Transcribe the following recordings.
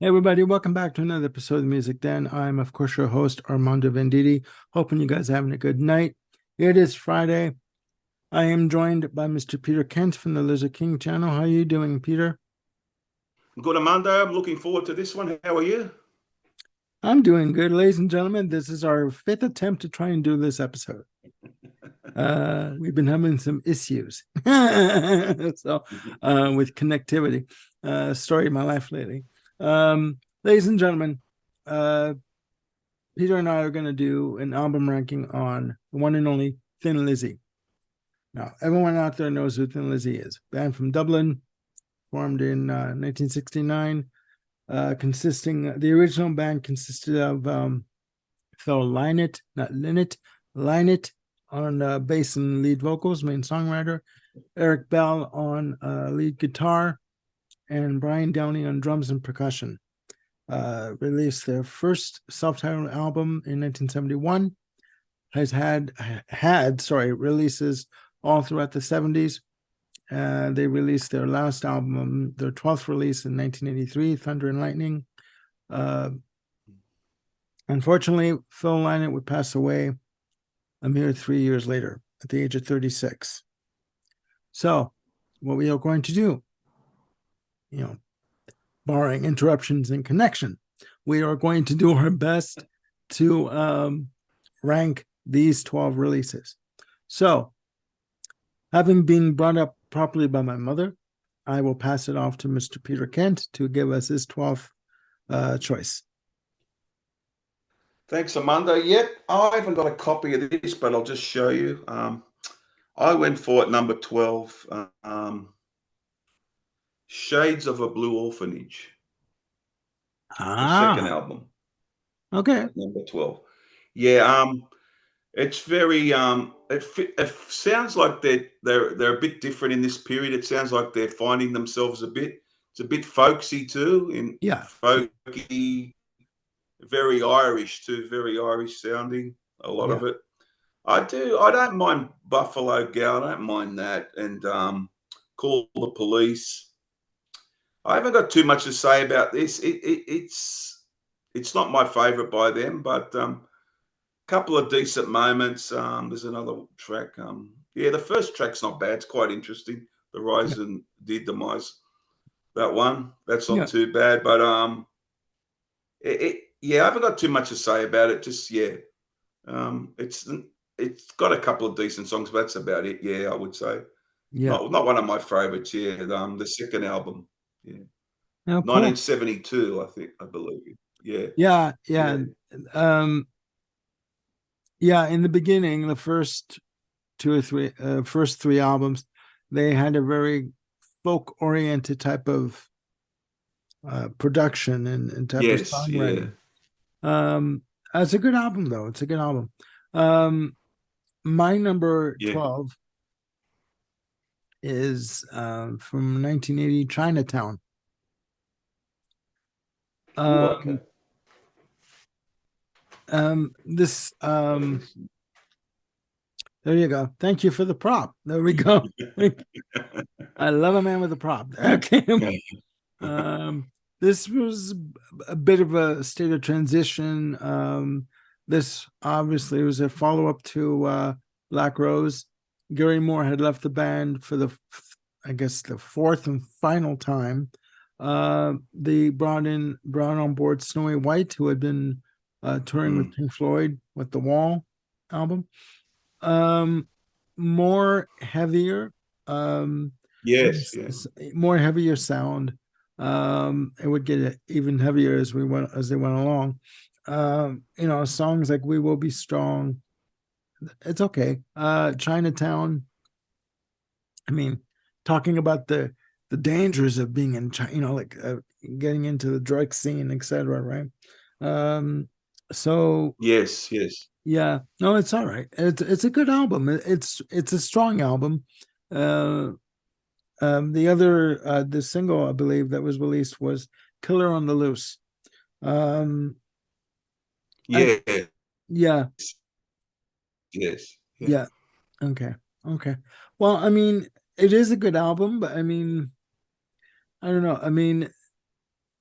Hey everybody, welcome back to another episode of the Music Den. I'm of course your host Armando Venditti. Hoping you guys are having a good night. It is Friday. I am joined by Mr. Peter Kent from the Lizard King channel. How are you doing, Peter? Good, Amanda. I'm looking forward to this one. How are you? I'm doing good, ladies and gentlemen. This is our fifth attempt to try and do this episode. We've been having some issues so with connectivity. Story of my life lately. Ladies and gentlemen, Peter and I are going to do an album ranking on the one and only Thin Lizzy. Now, everyone out there knows who Thin Lizzy is. Band from Dublin, formed in 1969, the original band consisted of Phil Lynott, not Lynott, Lynott on bass and lead vocals, main songwriter, Eric Bell on lead guitar, and Brian Downey on drums and percussion. Released their first self-titled album in 1971, has had releases all throughout the 70s. They released their last album, their 12th release in 1983, Thunder and Lightning. Unfortunately, Phil Lynott would pass away a mere 3 years later at the age of 36. So what we are going to do, barring interruptions in connection, we are going to do our best to rank these 12 releases. So, having been brought up properly by my mother, I will pass it off to Mr. Peter Kent to give us his 12th choice. Thanks, Amanda. Yep, I haven't got a copy of this, but I'll just show you. I went for it number 12, Shades of a Blue Orphanage, the second album. Okay. Number 12. Yeah, it's very it sounds like they're a bit different in this period. It sounds like they're finding themselves a bit. It's a bit folksy too, folky, very Irish too, very Irish sounding, a lot of it. I don't mind Buffalo Gal, I don't mind that, and Call the Police. I haven't got too much to say about this. It's not my favourite by them, but couple of decent moments. There's another track. The first track's not bad. It's quite interesting. The Rise and the Demise. That one. That's not too bad. But I haven't got too much to say about it. Just it's got a couple of decent songs, but that's about it. Yeah, I would say. Yeah. Not one of my favorites. Yeah. The second album. Yeah. Now, 1972, I believe. Yeah. Yeah. In the beginning, the first three albums, they had a very folk-oriented type of production and type of songwriting. It's a good album, though. It's a good album. My number 12 is from 1980, Chinatown. Okay. There you go. Thank you for the prop. There we go. I love a man with a prop. Okay. This was a bit of a state of transition. This obviously was a follow-up to Black Rose. Gary Moore had left the band for the fourth and final time. They brought on board Snowy White, who had been touring with Pink Floyd with the Wall album. More heavier, more heavier sound. It would get even heavier as they went along. Songs like "We Will Be Strong." It's okay. Chinatown. I mean, talking about the dangers of being in China, getting into the drug scene, etc. Right? So yes. Yeah, no, it's all right. It's a good album. It's a strong album. The single I believe that was released was "Killer on the Loose." Yeah. Okay. Well, I mean, it is a good album, but I mean, I don't know. I mean,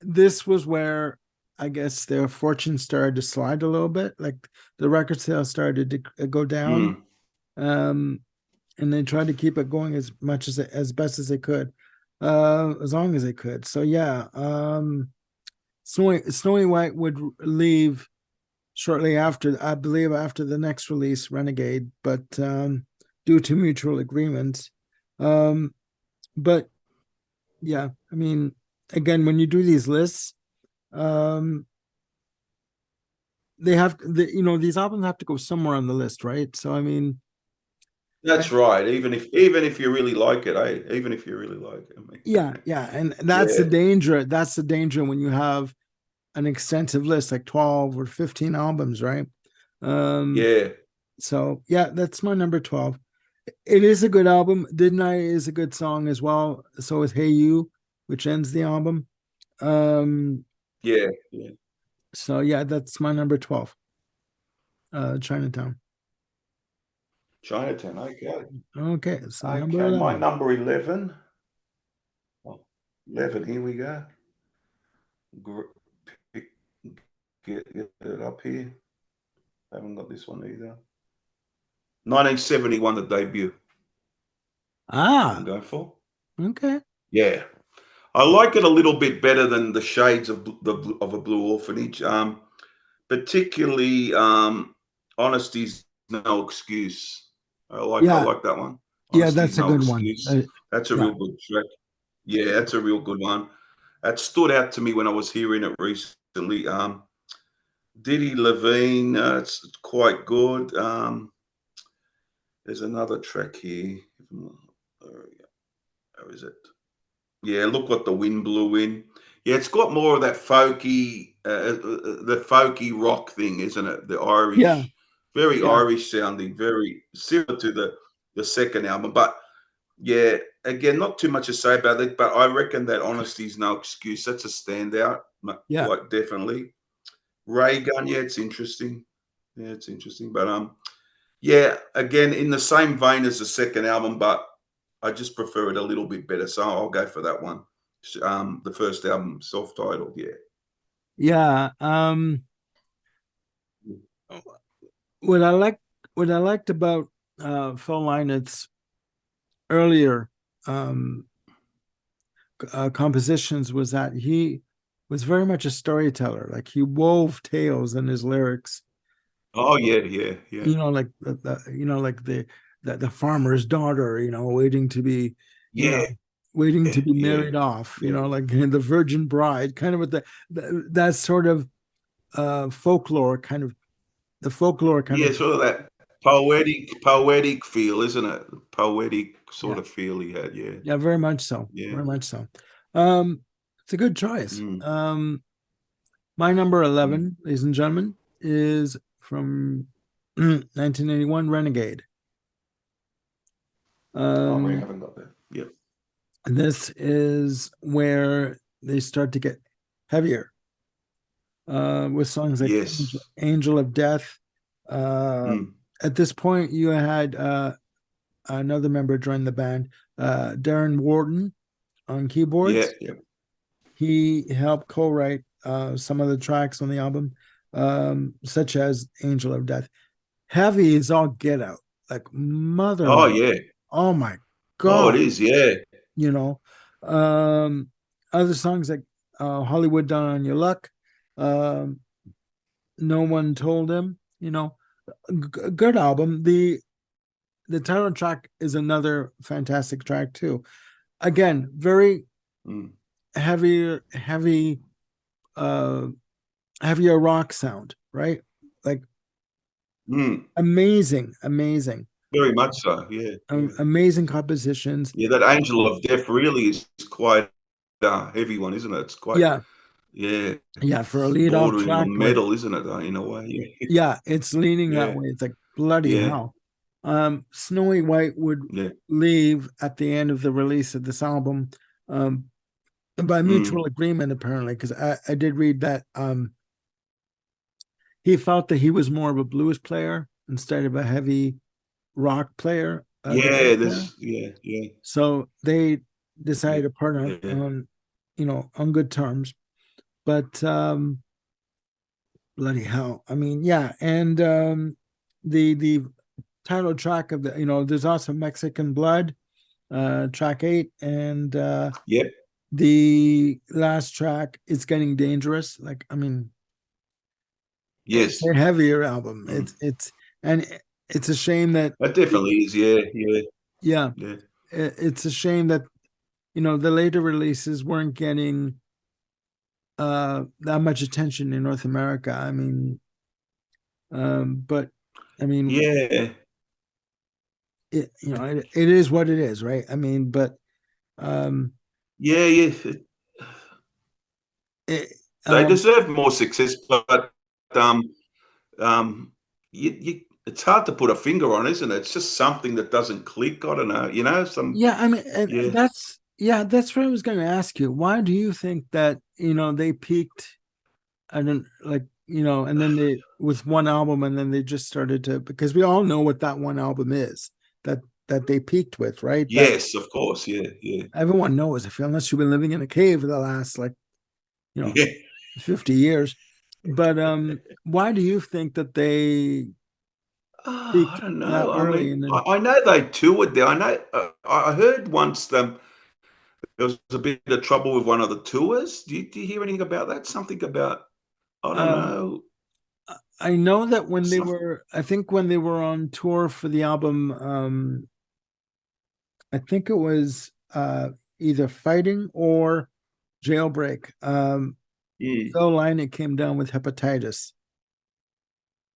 this was where I guess their fortune started to slide a little bit. Like the record sales started to go down. Mm. Um, and they tried to keep it going as best as they could, as long as they could. So yeah, Snowy White would leave shortly after, I believe, after the next release, Renegade, but due to mutual agreement. Um, but yeah, I mean, again, when you do these lists, um, these albums have to go somewhere on the list, right? So I mean, I, That's right. Even if you really like it, even if you really like it, I yeah, mean, yeah, and that's the yeah, danger. That's the danger when you have an extensive list, like 12 or 15 albums, right? Um, yeah, so yeah, that's my number 12. It is a good album. Didn't I is a good song as well. So is Hey You, which ends the album. Um, yeah, yeah. so yeah, that's my number 12. Chinatown. Chinatown. Okay, Okay, so number okay. My 11. number 11. Oh, 11. Here we go. Gr- pick- get it up here. Haven't got this one either. 1971, the debut. I'm Ah, going for. okay. Yeah, I like it a little bit better than the Shades of of a Blue Orphanage. Particularly, Honesty's No Excuse. I Yeah, like that one. yeah, Honesty's that's a No good one. Excuse. That's a Yeah, real good track. Yeah, that's a real good one. That stood out to me when I was hearing it recently. Diddy Levine, it's quite good. There's another track here. Where is it? Yeah, look what the wind blew in. Yeah, it's got more of that folky, the folky rock thing, isn't it? The yeah, Irish, very yeah, Irish sounding, very similar to the second album. But yeah, again, not too much to say about it. But I reckon that Honesty's No Excuse. That's a standout, yeah, like definitely. Ray Gun, yeah, it's interesting. Yeah, it's interesting. But yeah, again, in the same vein as the second album, but I just prefer it a little bit better. So I'll go for that one. The first album, self-titled, yeah. yeah. What I like, what I liked about Phil Lynot's earlier um, compositions was that he was very much a storyteller. Like he wove tales in his lyrics. Oh yeah, yeah, yeah, Like like the farmer's daughter, waiting to be, you know, yeah, waiting to be yeah, married off. yeah, Like the virgin bride, kind of with that sort of folklore, kind of the folklore, kind yeah. of Sort of that poetic feel, isn't it? Poetic sort yeah, of feel he had. Yeah, yeah, very much so, yeah. very much so. Um, it's a good choice. Mm, My number mm. 11, ladies and gentlemen, is from 1981, Renegade. Oh, we Um, haven't got that. Yeah, this is where they start to get heavier with songs like yes. Angel of Death. Uh, Mm, at this point, you had another member join the band, Darren Wharton on yeah, keyboards. yeah. He helped co-write some of the tracks on the album, such as Angel of Death. Heavy is all get out, like mother Oh of, yeah. oh my Oh, it God, is. Yeah. you know. Um, Other songs like Hollywood Down on Your Luck, um, No One Told Him, good album. The title track is another fantastic track too. Again, very Mm, heavy, uh, heavier rock sound, right? Like mm. amazing, Very much so. Yeah, yeah. amazing compositions. Yeah, that Angel of Death really is quite a heavy one, isn't it? It's quite, Yeah, yeah, yeah, for a it's lead off bordering track on with, metal, isn't it? In a way, yeah, yeah, it's leaning that yeah, way. It's like bloody yeah, hell. Snowy White would yeah. leave at the end of the release of this album, um, by Mm. mutual agreement, apparently, because I did read that he felt that he was more of a blues player instead of a heavy rock player, guitar Yeah, player. yeah, So they yeah, decided to part yeah. on good terms. but bloody hell. I mean, yeah, and the title track of the, there's also Mexican Blood, track 8, and Yep. the last track, It's Getting Dangerous. Like, I mean, it's Yes. a heavier album. Mm. And it's a shame that, That definitely is. Yeah. Yeah. yeah, Yeah. it's a shame that the later releases weren't getting that much attention in North America. I mean, but I mean, Yeah. it is what it is, right? I mean, but um, Yeah. Yeah. it, They um, deserve more success, but um, um, it's hard to put a finger on, isn't it? It's just something that doesn't click. I don't know. yeah, I mean, and Yeah, that's what I was going to ask you. Why do you think that they peaked? I don't like and then they with one album, and then they just started to, because we all know what that one album is that they peaked with, right? That yes, of course. Yeah, yeah, everyone knows. If unless you've been living in a cave for the last, like, you know yeah. 50 years. But why do you think that they Oh, I peaked don't that know. I early? mean, And then I know they toured there. I know. I heard once there was a bit of trouble with one of the tours. Do you hear anything about that? Something about, I don't um, know. I know that when they Some, were, I think when they were on tour for the album, I think it was either Fighting or Jailbreak. mm, Phil Lynott came down with hepatitis.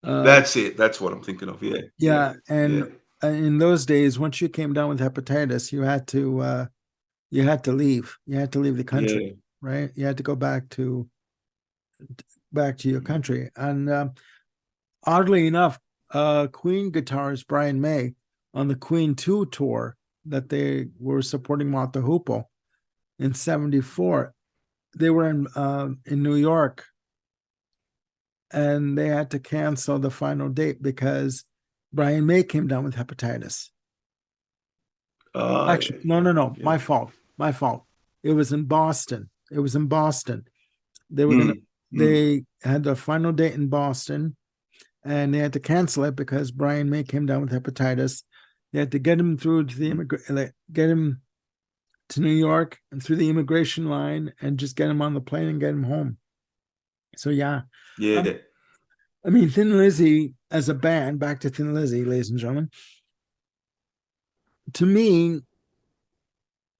Um, that's it. That's what I'm thinking of. Yeah, yeah, yeah, yeah, and in those days, once you came down with hepatitis, you had to leave. You had to leave the country, yeah. right? You had to go back to your Mm. country. And oddly enough, Queen guitarist Brian May, on the Queen 2 tour that they were supporting Martha Hoople in '74, they were in New York, and they had to cancel the final date because Brian May came down with hepatitis. Oh, Actually, yeah, no, no, no, yeah, my fault. My fault. It was in Boston. It was in Boston. They were yeah. gonna. Mm. They had the final date in Boston, and they had to cancel it because Brian May came down with hepatitis. They had to get him through to get him to New York and through the immigration line, and just get him on the plane and get him home. So yeah, um, Yeah. I mean, Thin Lizzy as a band. Back to Thin Lizzy, ladies and gentlemen. To me,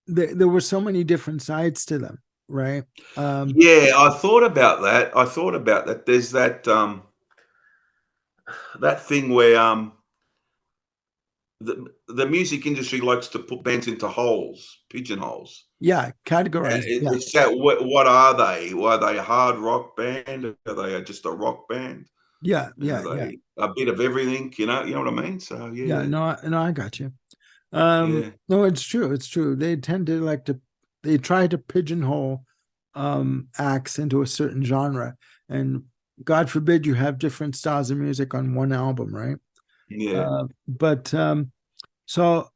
there were so many different sides to them, right? Um, Yeah, I thought about that. I thought about that. There's that thing where the music industry likes to put bands into holes, pigeonholes. yeah, categorized. Yeah, It's that what are they? Are they a hard rock band? Are they just a rock band? yeah, Are yeah, yeah, they a bit of everything? You know what I mean? So yeah. yeah, No, no, I got you. yeah, No, it's true. It's true. They tend to like to, they try to pigeonhole acts into a certain genre. And God forbid you have different styles of music on one album, right? yeah. But so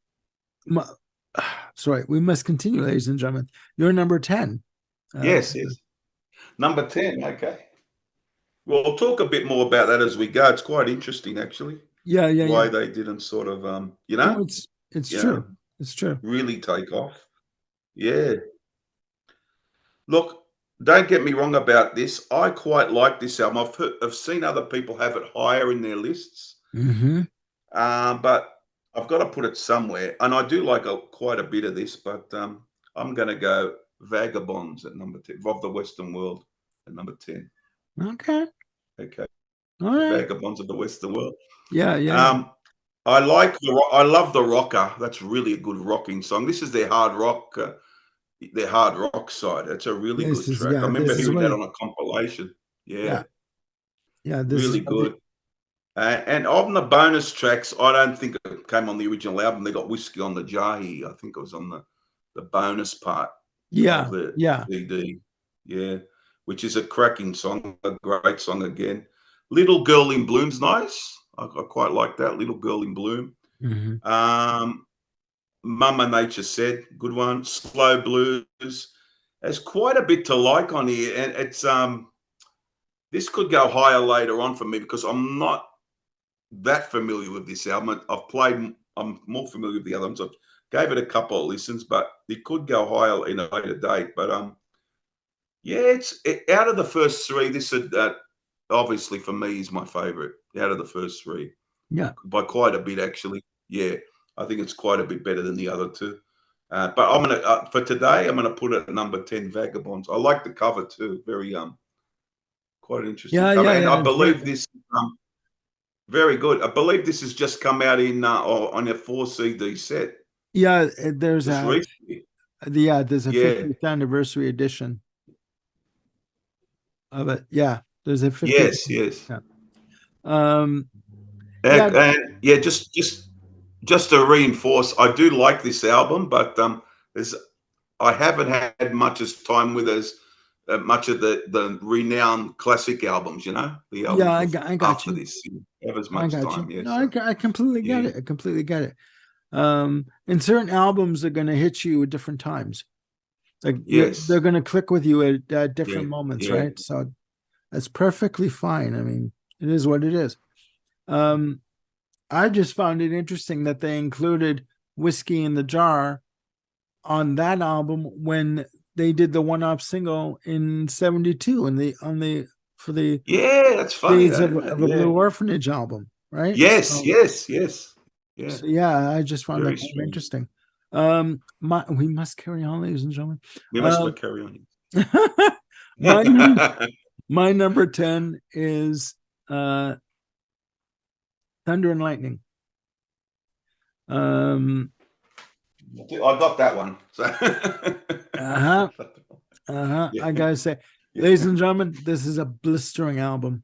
my, sorry, we must continue, ladies and gentlemen. You're number 10. Uh, Yes, yes. Number 10. Okay. Well, we'll talk a bit more about that as we go. It's quite interesting, actually, yeah, yeah, why yeah. they didn't sort of, No, it's you true. know, It's true. really take off. Yeah. Look, don't get me wrong about this. I quite like this album. I've seen other people have it higher in their lists, Hmm. but I've got to put it somewhere. And I do like quite a bit of this, but I'm going to go Vagabonds at number 10, of the Western World at number 10. Okay. Okay. All right. Vagabonds of the Western World. Yeah, yeah, yeah. Um, I love the rocker. That's really a good rocking song. This is their hard rock side. It's a really good track. I remember This is hearing what that it, on a compilation. Yeah, yeah, yeah, this is really what it, good. And on the bonus tracks, I don't think it came on the original album. They got Whiskey on the Jahi. I think it was on the bonus part of yeah, the yeah. CD. Yeah, which is a cracking song, a great song again. Little Girl in Bloom's nice. I quite like that. Little Girl in Bloom. Hmm. Um, Mama Nature Said, good one. Slow Blues. there's quite a bit to like on here, and it's this could go higher later on for me because I'm not that familiar with this album. I've played. I'm more familiar with the other ones. I gave it a couple of listens, but it could go higher in a later date. But yeah, out of the first three. This is obviously for me is my favorite out of the first three Yeah. by quite a bit actually. Yeah, I think it's quite a bit better than the other two. But I'm gonna for today. I'm gonna put it at number 10, Vagabonds. I like the cover too. Very quite an interesting Yeah, cover, yeah, and yeah. I It's very believe good. this. Very good. I believe this has just come out in on a 4 CD set Yeah, there's just a recently. there's a Yeah. 50th anniversary edition of it. Yeah, there's a 50th. Yes. Yes. Yeah. Um, yeah, And yeah, just to reinforce, I do like this album, but there's I haven't had much as time with as much of the renowned classic albums. You know, the yeah, albums I got after you. this. You have as I much got you. time. Yeah. No, So I completely get yeah. it. I completely get it. And certain albums are going to hit you at different times. Like they're Yes. going to click with you at Yeah. different moments, Yeah. right? So that's perfectly fine. I mean, it is what it is. Um, I just found it interesting that they included Whiskey in the Jar on that album when they did the one-off single in 72 and the on the for the Yeah. That's funny, Days that, isn't it? of a Yeah. Blue Orphanage album, right? Yes, yes, yes. Yeah, So yeah, I just found that very kind of strange. interesting. We must carry on, ladies and gentlemen. We must Um, carry on. my my number 10 is uh Thunder and Lightning. Um I got that one. So uh-huh. yeah, I gotta say, yeah, ladies and gentlemen, this is a blistering album.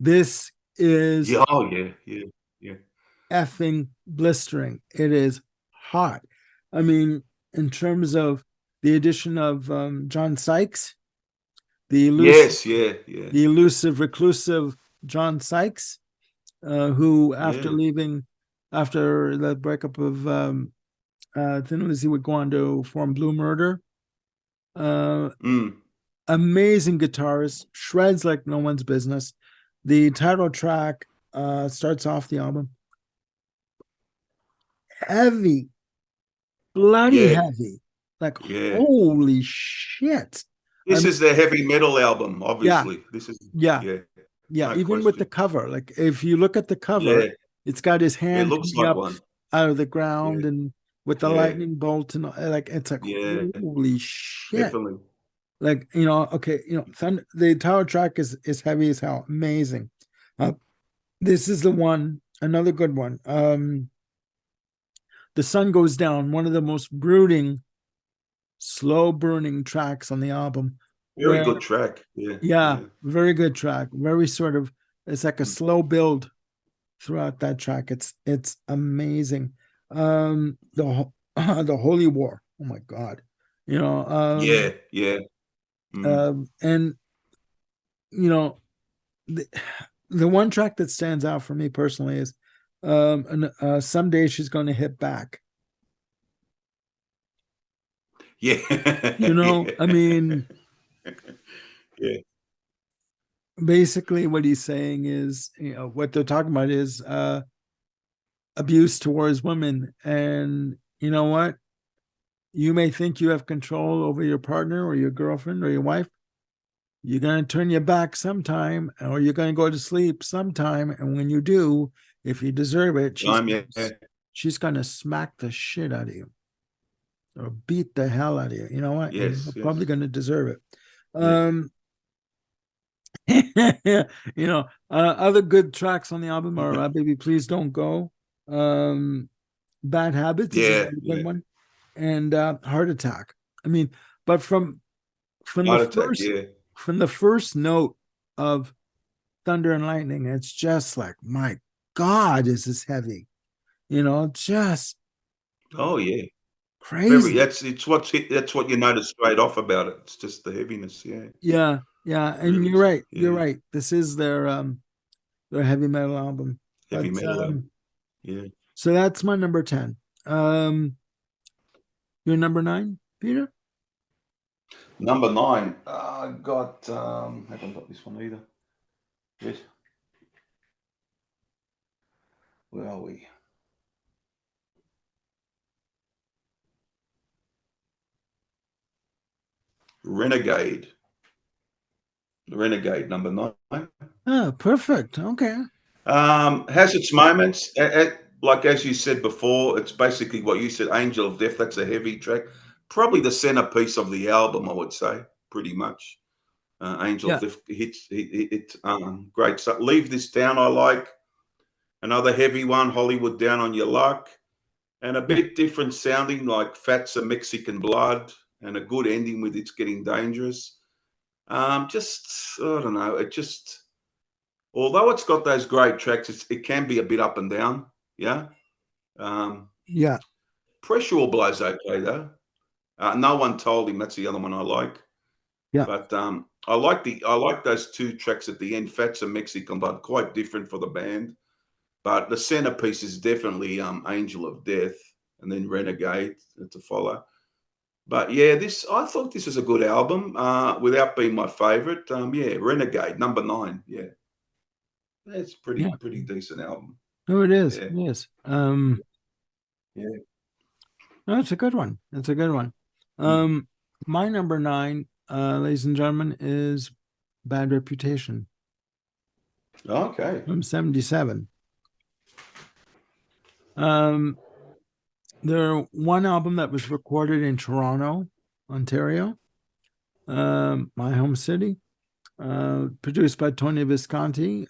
This is yeah. Oh yeah, yeah, yeah. effing blistering. It is hot. I mean, in terms of the addition of John Sykes, the elusive, Yes, yeah, yeah, the elusive, reclusive John Sykes, who yeah. after the breakup of Thin Lizzy would go on to form Blue Murder. Uh, Mm. Amazing guitarist, shreds like no one's business. The title track starts off the album heavy, bloody Yeah, heavy. Like, yeah. holy shit. I This mean, is their heavy metal album. yeah, Obviously, this is yeah, yeah, yeah. no Even with the question. cover, like if you look at the cover, Yeah, it's got his it hand looks coming like up one. out of the ground Yeah, and with the yeah, lightning bolt and like it's like yeah. holy shit. Definitely. Like, okay, Thunder, the title track is heavy as hell. Amazing. Uh, this is the one, another good one. The Sun Goes Down, one of the most brooding, slow burning tracks on the album, Very where good track. Yeah, yeah, yeah, very good track. Very sort of it's like a mm. slow build throughout that track. It's amazing. The Holy War. Oh my god. You know, Yeah, yeah. Mm. and you know, the, the one track that stands out for me personally is Someday She's Gonna Hit Back. Yeah. I Yeah. mean, Yeah. basically what he's saying is, what they're talking about is abuse towards women. And you know what? You may think you have control over your partner or your girlfriend or your wife. You're going to turn your back sometime, or you're going to go to sleep sometime. And when you do, if you deserve it, Yeah. she's going to smack the shit out of you or beat the hell out of you. You know what? And Yes, you're yes. probably going to deserve it. Yeah. Um, other good tracks on the album are Baby Please Don't Go. Um, Bad Habits is Yeah, another good yeah. one. And Heart Attack. I mean, but from the Heart attack, first yeah. from the first note of Thunder and Lightning, it's just like, my God, is this heavy? Just Oh, yeah. Very crazy. that's what you notice straight off about it. It's just the heaviness, yeah. Yeah, yeah. And Really you're right. You're yeah. right. This is their heavy metal album. Heavy But metal album. Yeah. so that's my number 10. Your number 9, Peter? Number nine. I got. Haven't got this one either. Yes. Where are we? Renegade. Renegade number nine. Oh, perfect. Okay. Has its moments. Like as you said before, it's basically what you said. Angel of Death. That's a heavy track. Probably the centerpiece of the album, I would say. Pretty much. Angel of Yeah. Death hits. Great stuff. Leave This Town. I like another heavy one. Hollywood Down on Your Luck. And a Yeah. bit different sounding, like Fats of Mexican Blood, and a good ending with It's Getting Dangerous. Just I don't know. It just although it's got those great tracks, it can be a bit up and down. Yeah. Um, Yeah. Pressure All Blow's okay though. No One Told Him. That's the other one I like. Yeah. But I like those two tracks at the end. Fats and Mexican Blood, quite different for the band. But the centerpiece is definitely Angel of Death, and then Renegade to follow. But yeah, this I thought this was a good album, without being my favorite. Yeah, Renegade number nine. Yeah, it's Yeah. pretty decent album. No, it is. Yeah, It is. yeah. No, it's a good one. It's a good one. Mm. Um, my number nine, ladies and gentlemen, is Bad Reputation Okay. from '77. Um, they're one album that was recorded in Toronto, Ontario, my home city, produced by Tony Visconti.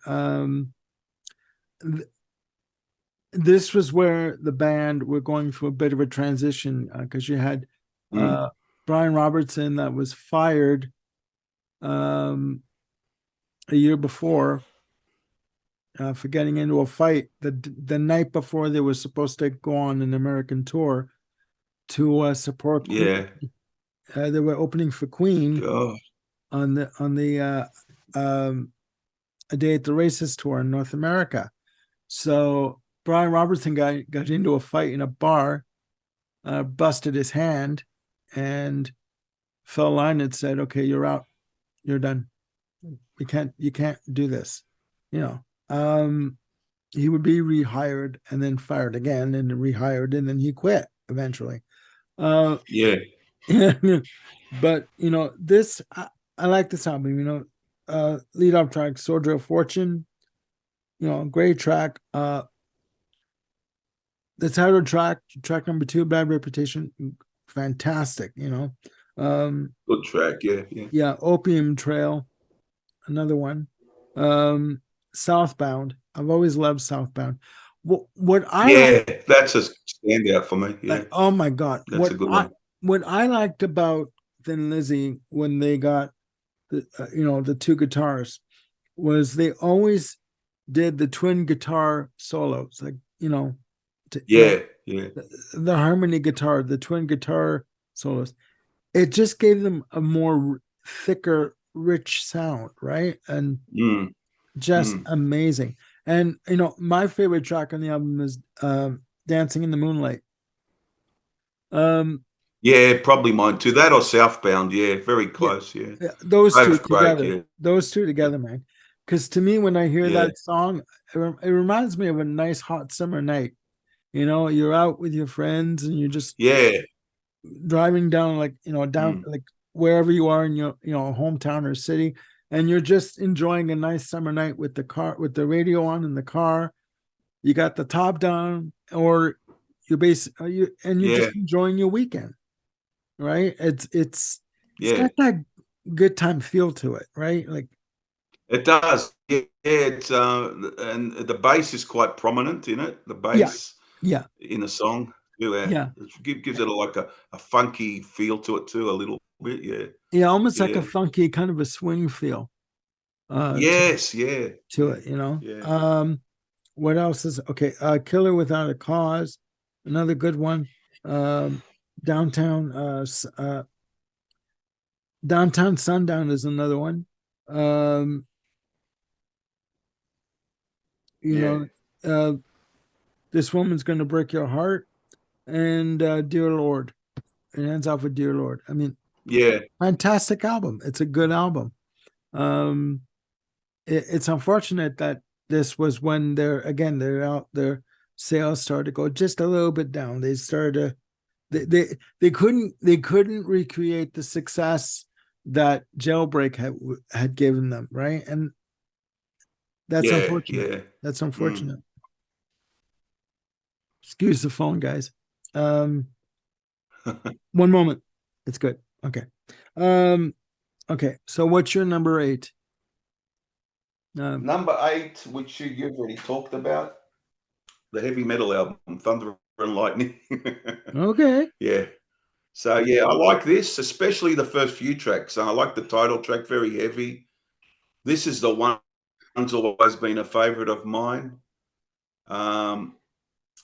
This was where the band were going through a bit of a transition because you had Mm. Brian Robertson that was fired um, a year before for getting into a fight the night before they were supposed to go on an American tour to support Queen. Yeah. They were opening for Queen God. on the A Day at the Races tour in North America. So Brian Robertson got into a fight in a bar, busted his hand, and Phil Lynott said, "Okay, you're out. You're done. You can't do this." You know, he would be rehired and then fired again and rehired and then he quit eventually. Uh, Yeah. but this I like this album. Lead off track, Soldier of Fortune. Great track. The title track number two, Bad Reputation, fantastic. Good track. Yeah. Yeah. Yeah, Opium Trail, another one. Um, Southbound. I've always loved Southbound. What I like, Yeah. That's a standout for me. Yeah. oh my God, That's a good one. what I liked about Thin Lizzy when they got the two guitars was they always did the twin guitar solos, like Yeah. Yeah. the harmony guitar, the twin guitar solos. It just gave them a more thicker, rich sound, right? And Mm. just Mm. amazing. And my favorite track on the album is "Dancing in the Moonlight." Um, Yeah. Probably mine too. That or Southbound. Yeah. Very yeah, close. Yeah. yeah, those two Both great. together, Yeah. man. Because to me, when I hear Yeah. that song, it reminds me of a nice hot summer night. You're out with your friends and you're just Yeah. driving down, like down Mm. like wherever you are in your hometown or city, and you're just enjoying a nice summer night with the radio on in the car. You got the top down, or you're Yeah. just enjoying your weekend, right? It's Yeah. got that good time feel to it, right? Like, It does. Yeah, it's and the bass is quite prominent in it. The yeah, bass yeah, in a song, yeah, yeah, gives it like a funky feel to it too, a little bit. Yeah, yeah, almost like a yeah. funky kind of a swing feel to Yes, yeah, yeah, it. yeah, What else is okay? Killer Without a Cause, another good one. Um, downtown, Downtown Sundown is another one. Um, you yeah, know, uh, this woman's gonna break your heart, and Dear Lord. It ends off with Dear Lord. I mean, Yeah, Fantastic album. It's a good album. Um, it's unfortunate that this was when their sales started to go just a little bit down. They started to they couldn't recreate the success that Jailbreak had given them, right? And that's yeah, unfortunate. yeah. That's Mm. unfortunate. Excuse the phone, guys. Um, one moment. It's good. Okay. Um, okay. So what's your number eight? Um, Number eight, which you've already talked about, the heavy metal album, Thunder and Lightning. okay. Yeah. So yeah, I like this, especially the first few tracks. I like the title track, very heavy. This is the one's always been a favorite of mine. Um,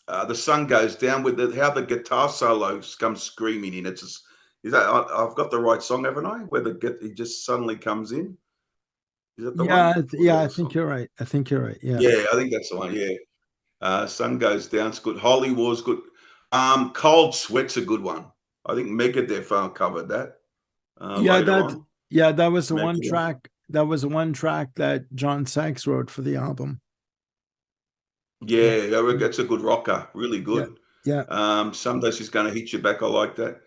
the sun goes down with how the guitar solos come screaming in. It's just, is that I've got the right song, haven't I? Where it just suddenly comes in. Is that the Yeah, one, or the yeah, I other think song? you're right. I think you're right. Yeah. Yeah, I think that's the one. Yeah. Sun Goes Down's good. Holy War's good. Cold Sweat's a good one. I think Megadeth covered that Yeah, later that on. yeah, that was the one Megadeth. track. That was the one track that John Sykes wrote for the album. Yeah. Yeah, that's a good rocker. Really Yeah. good. Yeah. Someday she's going to hit you back. I like that.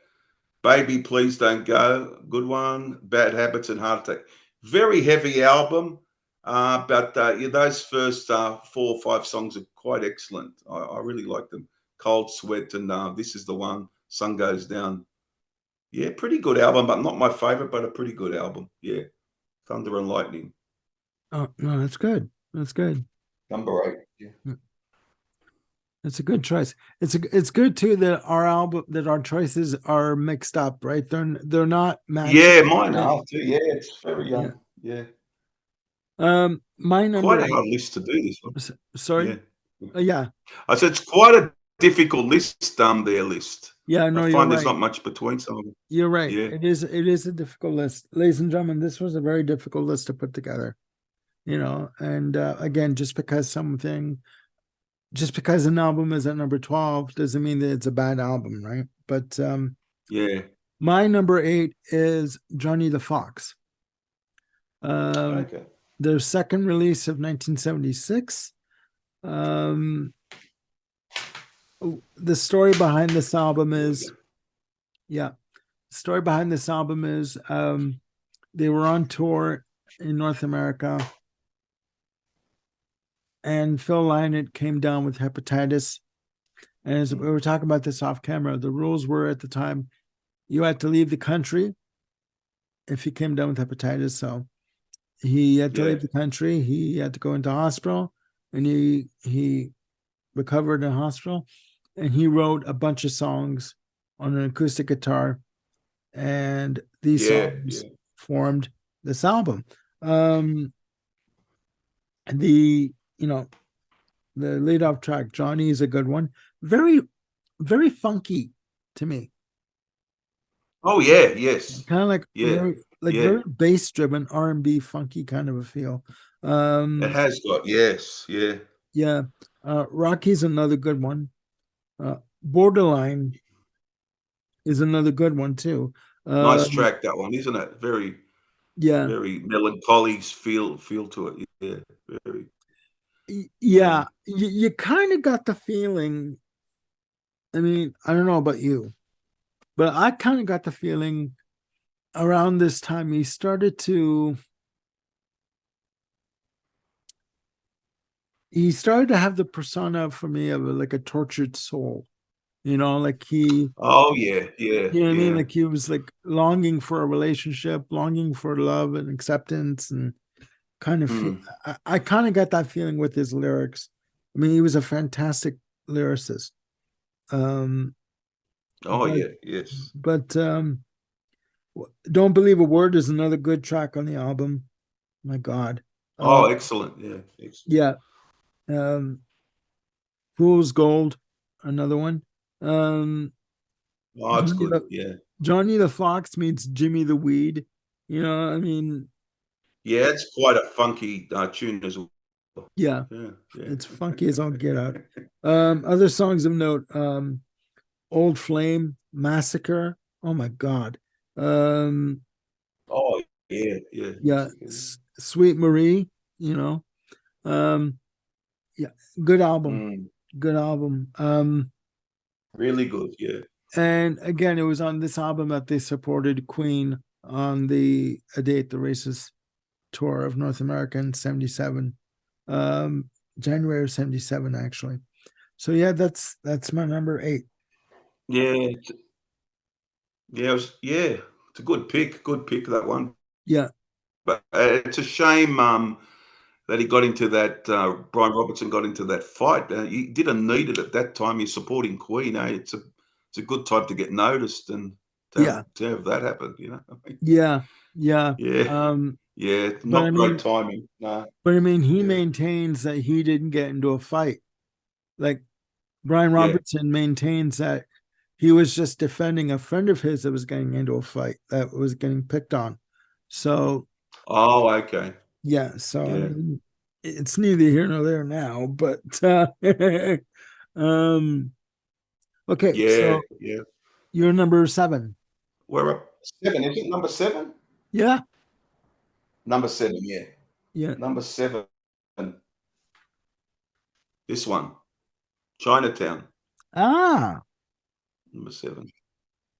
Baby, Please Don't Go. Good one. Bad Habits and Heart Attack. Very heavy album. But yeah, those first 4 or 5 songs are quite excellent. I really like them. Cold Sweat and This Is the One. Sun Goes Down. Yeah, pretty good album, but not my favorite, but a pretty good album. Yeah. Thunder and Lightning. Oh no, that's good. That's good. Number eight. Yeah. It's a good choice. It's good too that our choices are mixed up, right? They're not matching. Yeah, mine are too. Yeah, it's very Yeah. yeah. My Quite number a eight. hard list to do this one. Sorry. Yeah. Yeah. I said it's quite a difficult list, their list. Yeah. I No, you're find there's right. not much between some of them. You're right. Yeah. It is a difficult list, ladies and gentlemen. This was a very difficult list to put together. And again, just because an album is at number 12 doesn't mean that it's a bad album, right? But Yeah. my number eight is Johnny the Fox. Um, Okay. their second release of 1976. Um, the story behind this album There we is, go. yeah, the story behind this album is they were on tour in North America, and Phil Lynott came down with hepatitis. And as we were talking about this off camera, the rules were at the time you had to leave the country if he came down with hepatitis. So he had to Yeah. leave the country. He had to go into hospital, and he recovered in hospital, and he wrote a bunch of songs on an acoustic guitar, and these Yeah. songs Yeah. formed this album. Um, the the lead off track, Johnny, is a good one. Very, very funky to me. Oh yeah, yes. Kind of like Yeah. Yeah. very bass driven R&B funky kind of a feel. It Um, has got, yes, yeah. yeah. Rocky's another good one. Borderline is another good one too. Nice Um, track, that one, isn't it? Very, yeah. very melancholy feel to it. Yeah. Very Yeah, you kind of got the feeling. I mean, I don't know about you, but I kind of got the feeling around this time he started to have the persona for me of like a tortured soul. Like oh yeah, yeah, you know what I mean? yeah. Like he was like longing for a relationship, longing for love and acceptance, and kind of Hmm. I kind of got that feeling with his lyrics. I mean, he was a fantastic lyricist. Um, Oh but yeah, yes. Don't Believe a Word is another good track on the album. My God. Oh, excellent. Yeah, excellent. Yeah. Um, Fool's Gold, another one. Um, Oh, it's Johnny good. the Yeah. Johnny the Fox meets Jimmy the Weed. I mean, Yeah, it's quite a funky tune as well. yeah, Yeah, yeah. it's funky as all get out. Other songs of note, Old Flame, Massacre. Oh my God. Um, Oh, yeah, yeah. yeah, Sweet Marie, you know. Um, yeah, good album. Mm, Good album. really good. Yeah. And again, it was on this album that they supported Queen on the A Day at the Races tour of North America in 77. Um, January of 77, actually. So yeah, that's my number 8. Yeah. Yeah. It's a good pick. Good pick, that one. Yeah, But it's a shame that he got into that, Brian Robertson got into that fight. He didn't need it at that time. He's supporting Queen. It's a good time to get noticed and yeah, to have that happen, you know? I mean, yeah, yeah. yeah. Um, Yeah. It's but I not great mean, timing. No. he Yeah. maintains that he didn't get into a fight. Like Brian Yeah. Robertson maintains that he was just defending a friend of his that was getting into a fight that was getting picked on. So Oh, okay. yeah, so I Yeah. mean, it's neither here nor there now, but um, okay, Yeah. so Yeah. you're number 7. We're up 7, is it? Number 7? Yeah, Number 7, yeah. yeah. Number 7. This one, Chinatown. Ah, Number 7.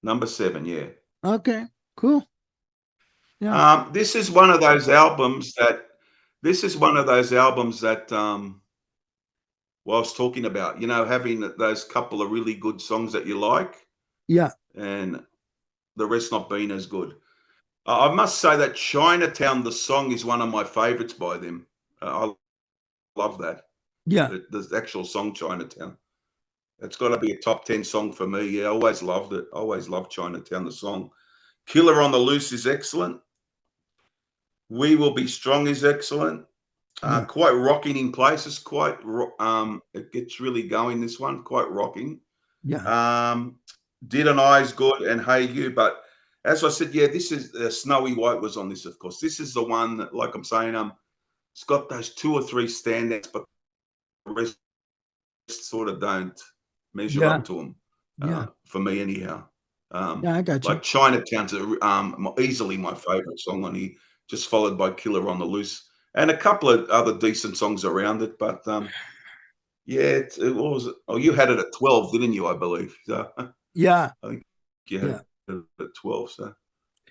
Number 7, yeah. okay, cool. Yeah, This is one of those albums that what I was talking about, having those couple of really good songs that you like yeah, and the rest not being as good. I must say that Chinatown, the song, is one of my favorites by them. I love that. yeah, The actual song Chinatown. It's got to be a top 10 song for me. Yeah, I always loved it. Always loved Chinatown, the song. Killer on the Loose is excellent. We Will Be Strong is excellent. yeah, Quite rocking in places. It gets really going. This one quite rocking. yeah, Um, Did an Eye is good and Hey You, but as I said, yeah, this is Snowy White was on this, of course. This is the one that, like I'm saying, it's got those 2 or 3 standouts, but the rest sort of don't measure yeah, up to them yeah, for me, anyhow. yeah. I got you. Like Chinatown's easily my favorite song on here, just followed by Killer on the Loose and a couple of other decent songs around it. But yeah, it was. Oh, you had it at 12, didn't you? I believe. So Yeah, I think you had yeah, it at 12. So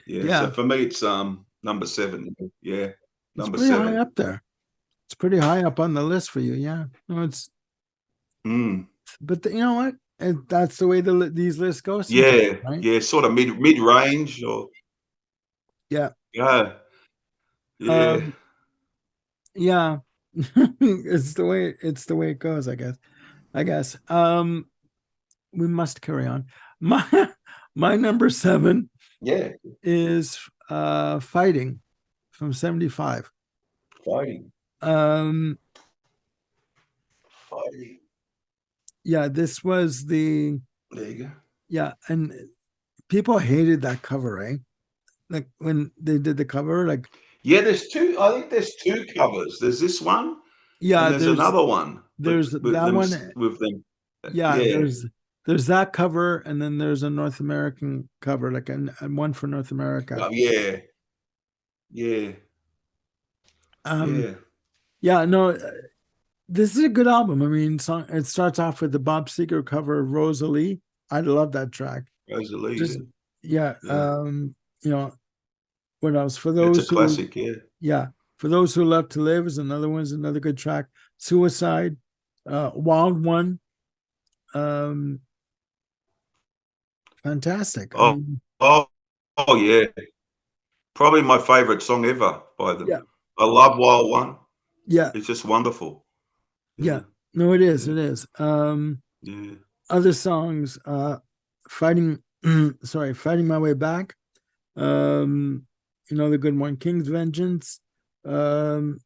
yeah. So yeah. for me, it's number 7. Yeah, It's number pretty high 7. up there. It's pretty high up on the list for you. Yeah. No, it's Mm. but you know what? And that's the way these lists go sometimes, Yeah, right? yeah, sort of mid range or Yeah. yeah, yeah, Um. Yeah. It's the way it goes. I guess. I guess. We must carry on. My my number 7 yeah. is fighting from 75. Fighting, Um. fighting. Yeah. This was the There you go. yeah, and people hated that cover, eh? Like when they did the cover, like Yeah, there's 2 I think there's 2 covers. There's this one, and yeah, there's another one there's with that them one. with them Yeah, yeah. there's that cover, and then there's a North American cover, like and one for North America. Oh, yeah, yeah, Um, yeah. yeah, no, this is a good album. I mean, it starts off with the Bob Seger cover of Rosalie. I love that track. Rosalie, Just yeah, yeah, yeah. you know, what else? It's a classic, yeah. Yeah, for those who love to live is another good track. Suicide, Wild One, um, fantastic. I Oh, mean, oh, oh, yeah. Probably my favorite song ever by them. yeah, I love Wild One. yeah, It's just wonderful. yeah. Yeah, No, it is. yeah, It is. yeah. Other songs, fighting. Sorry, fighting my way back. Um, the good one, King's Vengeance. Um,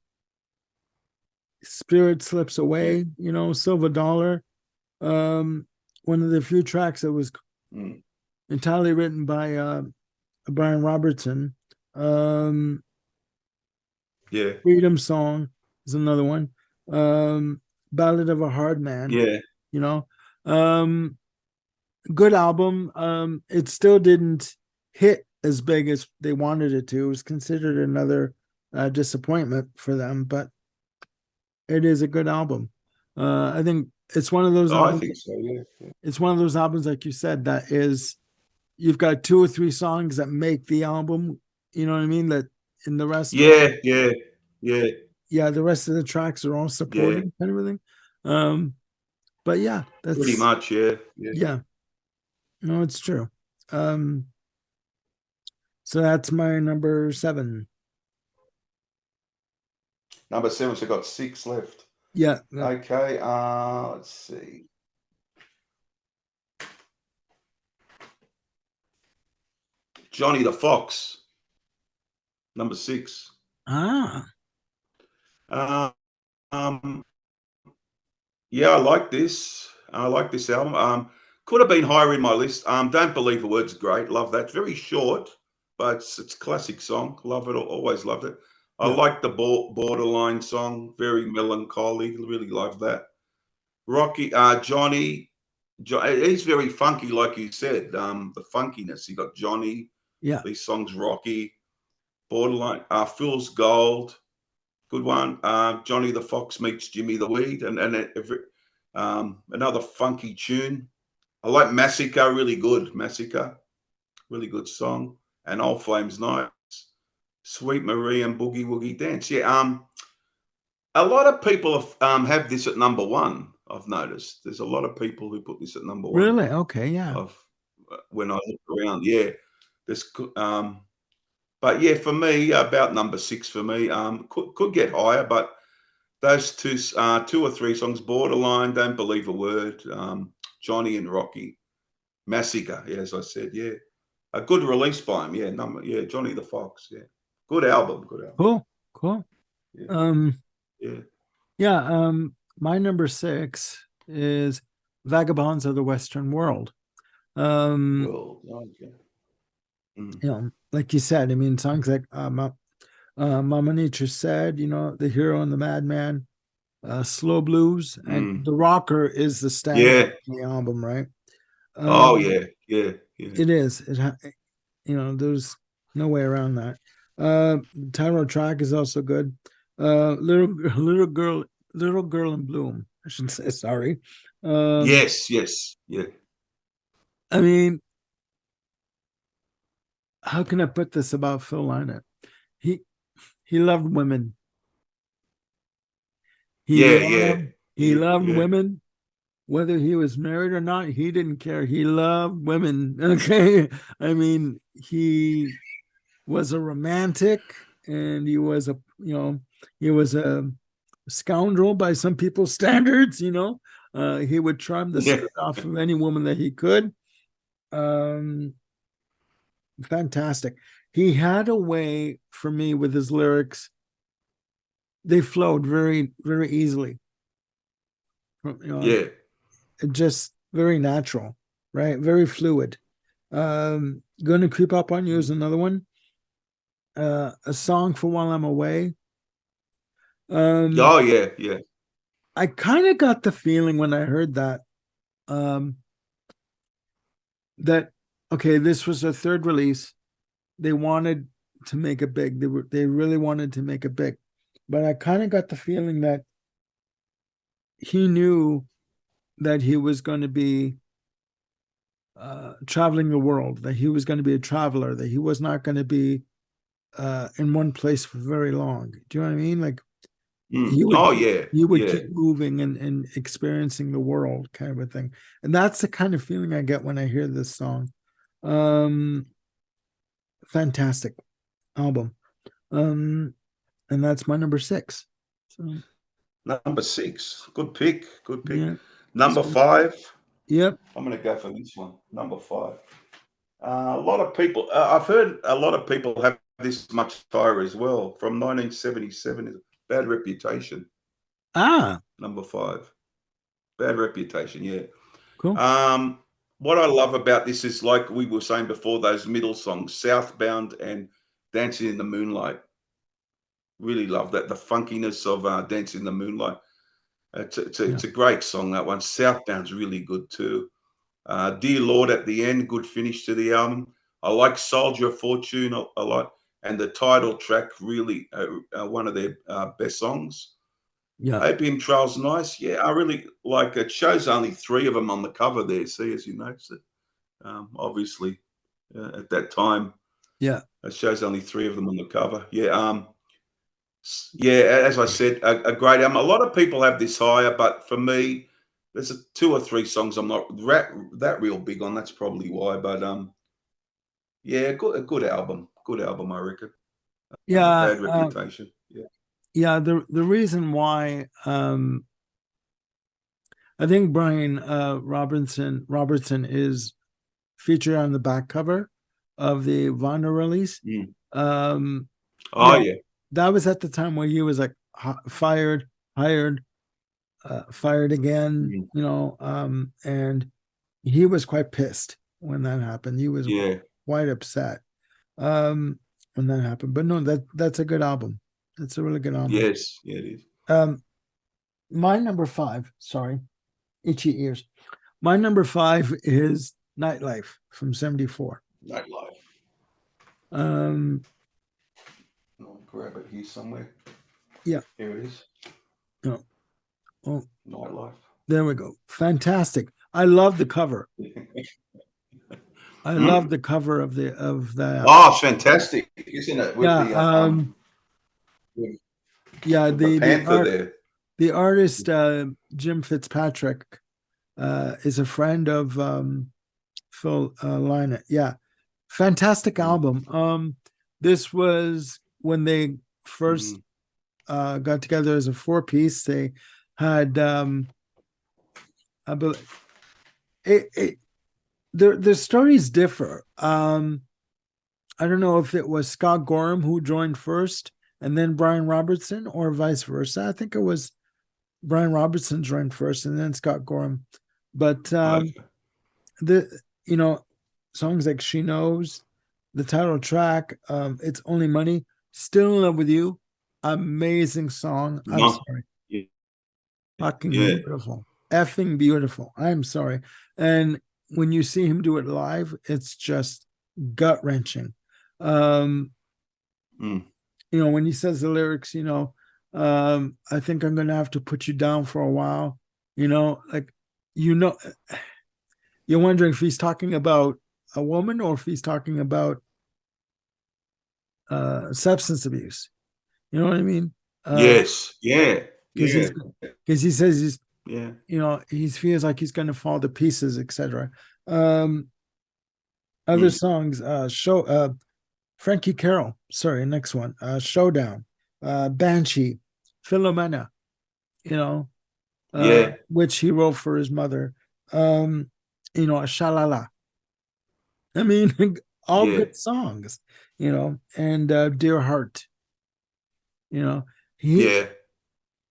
Spirit slips Yeah. away. Silver Dollar. One of the few tracks that was Mm. entirely written by Brian Robertson. Um, Yeah. Freedom Song is another one. Ballad of a Hard Man. Yeah. You know, um, good album. It still didn't hit as big as they wanted it to. It was considered another disappointment for them, but it is a good album. I think it's one of those I albums. think so. Yeah. It's one of those albums, like you said, that is you've got 2 or 3 songs that make the album. You know what I mean? That in the rest are all, Yeah. Yeah. Yeah. yeah, the rest of the tracks are all Yeah. supporting kind of thing. Um, but yeah, Pretty that's much. Yeah. Yeah. yeah, no, it's true. Um, so that's my number 7. Number 7. So got 6 left. Yeah, Okay. Let's see. Johnny the Fox. Number 6. ah, Uh, um. Yeah, I like this. I like this album. Could have been higher in my list. Don't Believe a Word's great. Love that. Very short, but it's a classic song. Love it. Always loved it. I yeah, like the Borderline song. Very melancholy. Really love that. Rocky, Johnny. He's very funky, like you said. The funkiness. You got Johnny. yeah. These songs, Rocky, Borderline, Fool's Gold. Good one. Johnny the Fox meets Jimmy the Weed, and another funky tune. I like Massacre, really good. Massacre, really good song. And Old Flames Nights, Sweet Marie and Boogie Woogie Dance. Yeah. A lot of people have this at number 1. I've noticed there's a lot of people who put this at number 1. Really? Okay, yeah. Of when I look around, yeah. There's But yeah, for me, about number 6 for me. Could get higher, but those 2 or 3 songs, Borderline, Don't Believe a Word, Johnny and Rocky, Massacre, yeah, as I said, yeah. A good release by him, yeah, Johnny the Fox, yeah. Good album, good album. Cool, cool. Yeah, Um, yeah. yeah. My number 6 is "Vagabonds of the Western World." Um, Well, okay. Mm. like you said, I mean, songs like Mama Nature Said, "The Hero and the Madman," "Slow Blues," and Mm. "The Rocker" is the standout Yeah. on the album, right? Oh, Um, yeah, yeah, yeah. it is. There's no way around that. Title track is also good. Little girl in bloom. I should say sorry. Um, Yes, yes, yeah. I mean, how can I put this about Phil Lynott? He he loved women. He Yeah, yeah, loved he yeah, loved yeah. women, whether he was married or not. He didn't care. He loved women. Okay, I mean, he was a romantic, and he was a scoundrel by some people's standards. He would charm the Yeah. skirt off of any woman that he could. Um, Fantastic. He had a way for me with his lyrics. They flowed very, very easily. Yeah. Just very natural, right? Very fluid. Gonna Creep Up on You is another one. A Song for While I'm Away. Um, Oh, yeah, yeah. I kind of got the feeling when I heard um, that okay, this was their third release. They wanted to make it big. They really wanted to make it big, but I kind of got the feeling that he knew that he was going to be traveling the world, that he was going to be a traveler, that he was not going to be in one place for very long. Do you know what I mean? Like Mm. he would Oh, keep, yeah, he would yeah. keep moving and experiencing the world, kind of a thing. And that's the kind of feeling I get when I hear this song. Um, Fantastic album. Um, and that's my number 6. So Number 6. Good pick. Good pick. yeah. Number So 5. yep. I'm going to go for this one. Number 5. A lot of people, I've heard a lot of people have this much higher as well. From 1977, Bad Reputation. Ah, Number 5. Bad Reputation, yeah. cool. What I love about this is, like we were saying before, those middle songs, Southbound and Dancing in the Moonlight. Really love that. The funkiness of Dancing in the Moonlight. Yeah. It's a great song, that one. Southbound's really good too. Dear Lord at the end, good finish to the album. I like Soldier of Fortune a lot, and the title track really one of their best songs. Yeah. Opium Trail's nice. Yeah, I really like it. Shows only three of them on the cover there. See, as you notice it, obviously at that time, Yeah. it shows only three of them on the cover. Yeah, yeah. As I said, a great album. A lot of people have this higher, but for me, there's two or three songs I'm not that real big on. That's probably why. But yeah, a good album. Good album, I reckon. Yeah. Bad Reputation. Yeah. Yeah. The reason why I think Brian Robertson is featured on the back cover of the vinyl release. Mm. Um, you Oh know, yeah. that was at the time where he was like fired, hired, fired again, Mm. and he was quite pissed when that happened. He was Yeah. quite upset when that happened. But no, that's a good album. That's a really good album. Yes. Yeah, it is. My number five, sorry, itchy ears. My number five is Nightlife from '74. Nightlife. Um, I'll grab it here somewhere. yeah, Here it is. no, oh, Nightlife. there we go. Fantastic. I love the cover. I love the cover of that. Oh, it's fantastic, isn't it? With Yeah, with, yeah. with the panther there. The artist Jim Fitzpatrick is a friend of Phil Lynott. Yeah, fantastic Mm. album. This was when they first got together as a four-piece. They had I believe the stories differ. I don't know if it was Scott Gorham who joined first and then Brian Robertson, or vice versa. I think it was Brian Robertson joined first and then Scott Gorham. But Okay. the songs like She Knows, the title track, It's Only Money, Still in Love with You, amazing song. I'm No. sorry. Yeah. Fucking Yeah. beautiful. Effing beautiful. I'm sorry. And when you see him do it live, it's just gut wrenching. Um, Mm. when he says the lyrics, I think I'm gonna have to put you down for a while, like you know you're wondering if he's talking about a woman or if he's talking about substance abuse. You know what I mean? Yes. Yeah. Because Yeah. he says he's Yeah. he feels like he's going to fall to pieces, etc. Um, other Mm. songs, Frankie Carroll. Sorry, next one, Showdown, Banshee, Philomena. Yeah. Which he wrote for his mother. Shalala. I mean, all Yeah. good songs. And Dear Heart. You know, he Yeah.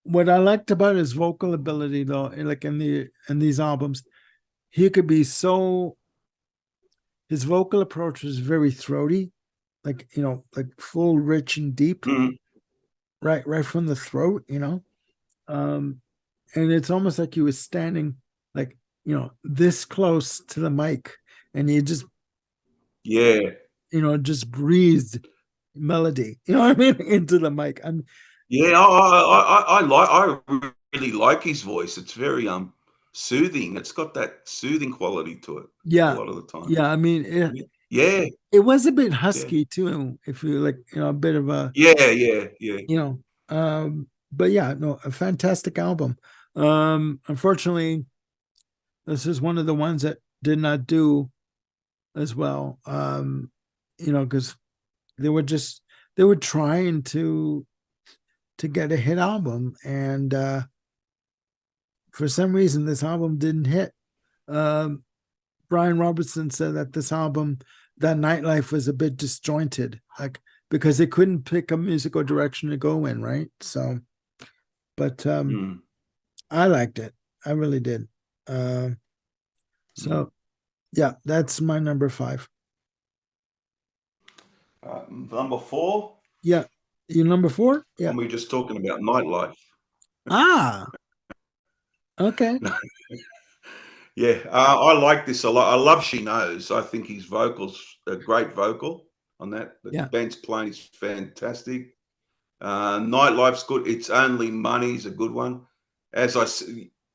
what I liked about his vocal ability, though, like in these albums, he could be so. His vocal approach was very throaty, like like full, rich, and deep, Mm. right from the throat. Um, and it's almost like he was standing, like this close to the mic, and he just Yeah. just breathed melody. You know what I mean into the mic. Yeah. I really like his voice. It's very soothing. It's got that soothing quality to it a Yeah, lot of the time. yeah. I mean, Yeah. it was a bit Yeah. husky too. If you like, a bit of a, Yeah. Yeah. Yeah. but yeah, no, a fantastic album. Unfortunately, this is one of the ones that did not do as well. Because they were just they were trying to get a hit album, and for some reason this album didn't hit. Um, Brian Robertson said that this album, that Nightlife, was a bit disjointed, like because they couldn't pick a musical direction to go in, right? So, but Mm. I liked it. I really did. Um, Mm. so yeah, that's my number five. Number four. Yeah, you number four? Yeah. And we're just talking about nightlife. Ah, okay. Yeah, I like this a lot. I love She Knows. I think his vocals a great vocal on that. The Yeah, band's playing is fantastic. Nightlife's good. It's Only Money's a good one. As I s-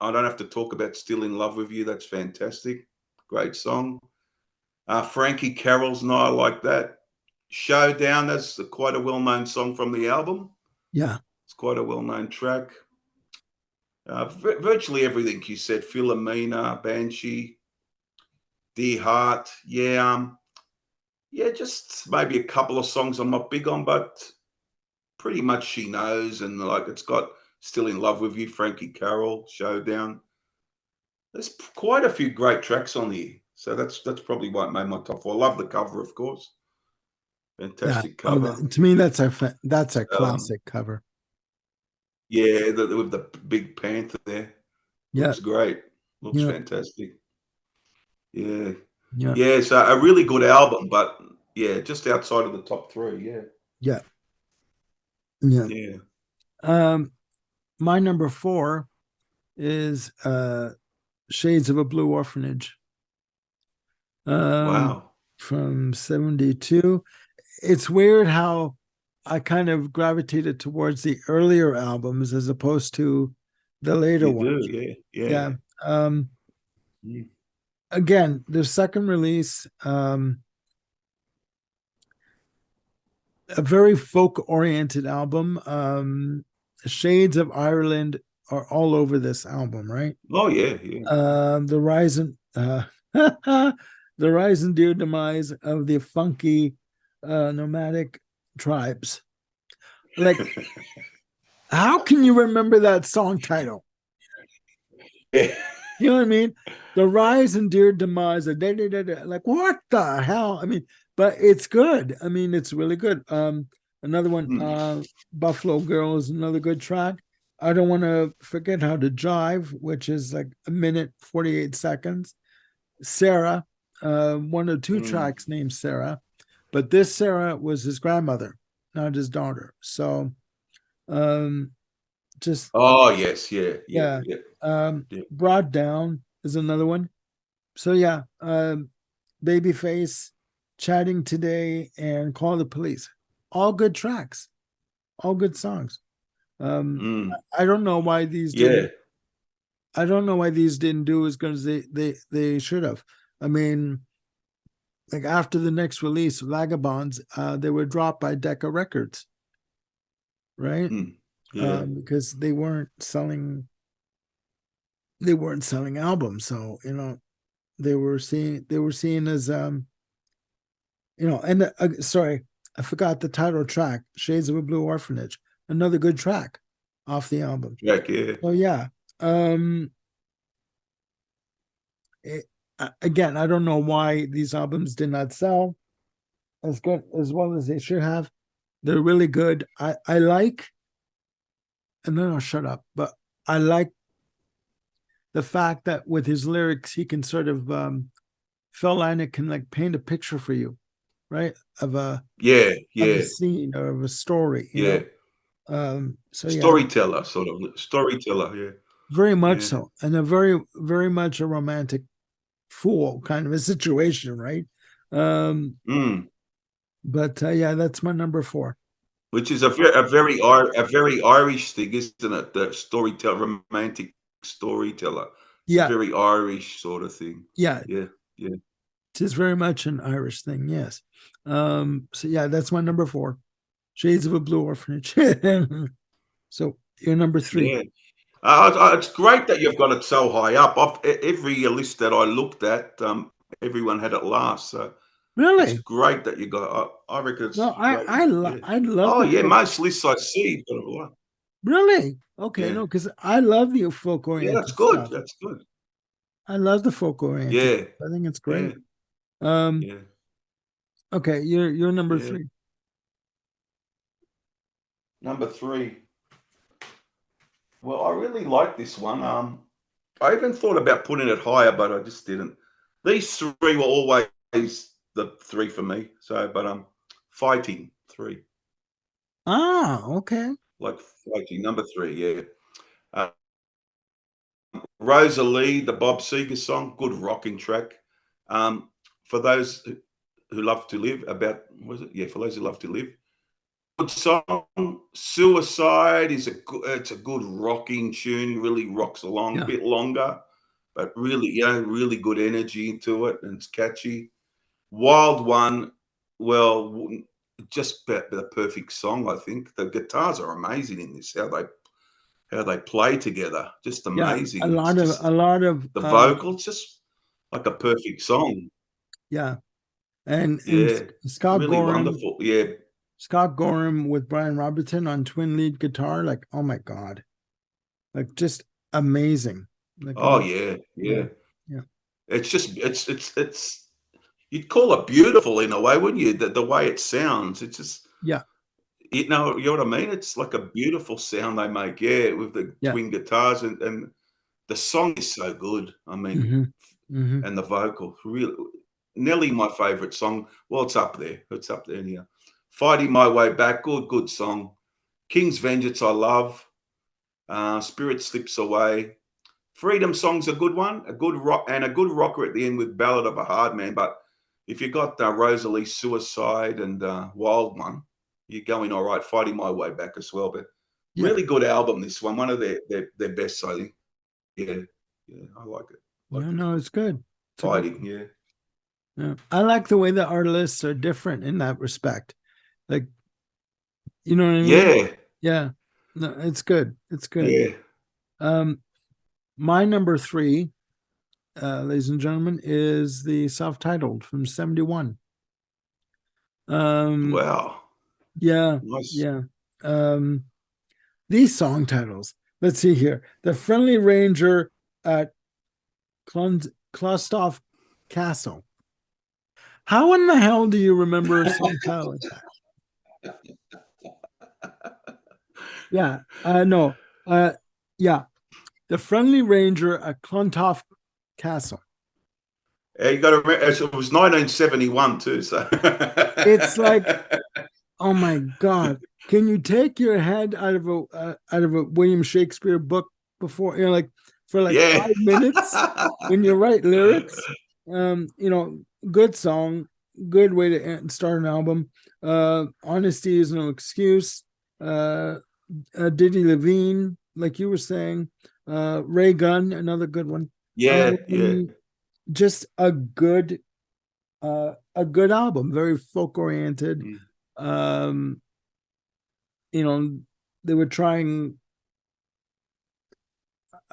I don't have to talk about Still in Love with You. That's fantastic. Great song. Frankie Carroll's Not I Like That. Showdown, that's quite a well-known song from the album. yeah, It's quite a well-known track. Virtually everything you said, Philomena, Banshee, Dear Heart. Yeah, just maybe a couple of songs I'm not big on, but pretty much She Knows, and like it's got Still in Love with You, Frankie Carroll, Showdown. There's quite a few great tracks on here. So that's probably why it made my top four. I love the cover, of course. yeah. Fantastic Oh, cover. to me, that's a Um, classic cover. yeah, with the big panther there. Yeah, Looks great. Looks yeah, fantastic. Yeah. yeah, Yeah, so a really good album, but yeah, just outside of the top three. Yeah. yeah, yeah. Yeah. Um, my number four is Shades of a Blue Orphanage. Um, Wow. from 72. It's weird how I kind of gravitated towards the earlier albums as opposed to the later You do, ones. yeah. Yeah. Yeah. Um, Mm. again, their second release, a very folk oriented album. Shades of Ireland are all over this album, right? Oh yeah, yeah. The rise and the rise and dear demise of the funky nomadic tribes. Like, how can you remember that song title? Yeah. You know what I mean? The rise and dear demise of da, da, da, da. Like, what the hell? I mean, but it's good. I mean, it's really good. Another one, Mm. Buffalo Girls, another good track. I don't want to forget how to jive, which is like a minute 48 seconds. Sarah, one of two Mm. tracks named Sarah, but this Sarah was his grandmother, not his daughter. So um just Oh yes, yeah, yeah, yeah. yeah, yeah. Brought Down is another one. So yeah, Babyface, Chatting Today, and Call the Police. All good tracks, all good songs. Um, Mm. I don't know why these Yeah. didn't. I don't know why these didn't do as good as they should have. I mean, like after the next release, Vagabonds, they were dropped by Decca Records, right? Mm. Yeah. Because they weren't selling albums, so they were seen as and sorry, I forgot the title track, Shades of a Blue Orphanage, another good track off the album. Jack, yeah. So yeah, um it, again, I don't know why these albums did not sell as good as well as they should have. They're really good. I like, and then I'll shut up, but I like the fact that with his lyrics he can sort of Phil Lynott can like paint a picture for you, right? Yeah, Of a yeah, scene or of a story, yeah. So yeah, Storyteller, sort of storyteller, yeah. very much Yeah. so, and a very much a romantic fool kind of a situation, right? Um, Mm. but yeah, that's my number four. Which is a very Irish thing, isn't it? The storyteller, romantic storyteller. It's a Yeah, very Irish sort of thing. yeah, Yeah, yeah, it is very much an Irish thing. Yes. So yeah, that's my number four. Shades of a Blue Orphanage. So you're number three. yeah. It's great that you've got it so high up. Every list that I looked at, everyone had it last. So it's Really? great that you got. I reckon No, it's great. Yeah. I love Oh the yeah, folk. most lists I see, but Really? Okay, yeah, no, because I love the folk yeah, that's oriented good. stuff. That's good. I love the folk oriented. Yeah, I think it's yeah, great. Um, yeah, okay, you're number yeah. three. Number three. Well, I really like this one. I even thought about putting it higher, but I just didn't. These three were always the three for me. So, but fighting three, Ah, okay. like fighting number three. Yeah. Uh, Rosalie, the Bob Seger song, good rocking track. Um, for those who love to live, about was it? Yeah, for those who love to live. Good song. Suicide is it's a good rocking tune. Really rocks along, a Yeah. bit longer, but really, really good energy to it, and it's catchy. Wild One, well, just the perfect song, I think. The guitars are amazing in this. How they play together, just Yeah. amazing. It's just A lot of the vocals, just like a perfect song. yeah. And Yeah, Scott really Gorham, wonderful. Yeah. Scott Gorham with Brian Robertson on twin lead guitar, like, oh my God. Like just amazing. Like Oh yeah, yeah, yeah. yeah, It's just it's you'd call it beautiful in a way, wouldn't you? The way it sounds, it's just yeah, you know what I mean? It's like a beautiful sound they make, yeah, with the yeah. twin guitars and the song is so good. I mean, Hmm. Hmm. and the vocal, really, nearly my favorite song. Well, it's up there. It's up there now. Fighting My Way Back, good song. King's Vengeance, I love. Spirit Slips Away. Freedom Song's a good one, a good rock, and a good rocker at the end with Ballad of a Hard Man. But if you got Rosalie Suicide and Wild One, you're going all right. Fighting My Way Back as well. But Yeah. really good album, this one. One of their best, I think. Yeah, yeah, I like it. Like No, this no, one. it's good. It's a good Fighting, one. yeah. Yeah. I like the way the artists are different in that respect. Like, you know what I mean? Yeah, Yeah. No, it's good. It's good. yeah. Um, my number three, ladies and gentlemen, is the self-titled from 71. Um, Wow. yeah, Nice. yeah. Um, these song titles. Let's see here. The Friendly Ranger at Klostoff Castle. How in the hell do you remember a song title like that? Yeah, no, yeah, The Friendly Ranger at Clontoff Castle. Yeah, you got to remember, it was 1971 too, so. It's like, oh my God, can you take your head out of a William Shakespeare book before like for like Yeah. 5 minutes when you write lyrics? You know, good song, good way to start an album. Honesty is no excuse. Uh, Diddy Levine, like you were saying, Ray Gunn, another good one. Yeah, yeah. Just a good album, very folk oriented. Mm, Um, you know, they were trying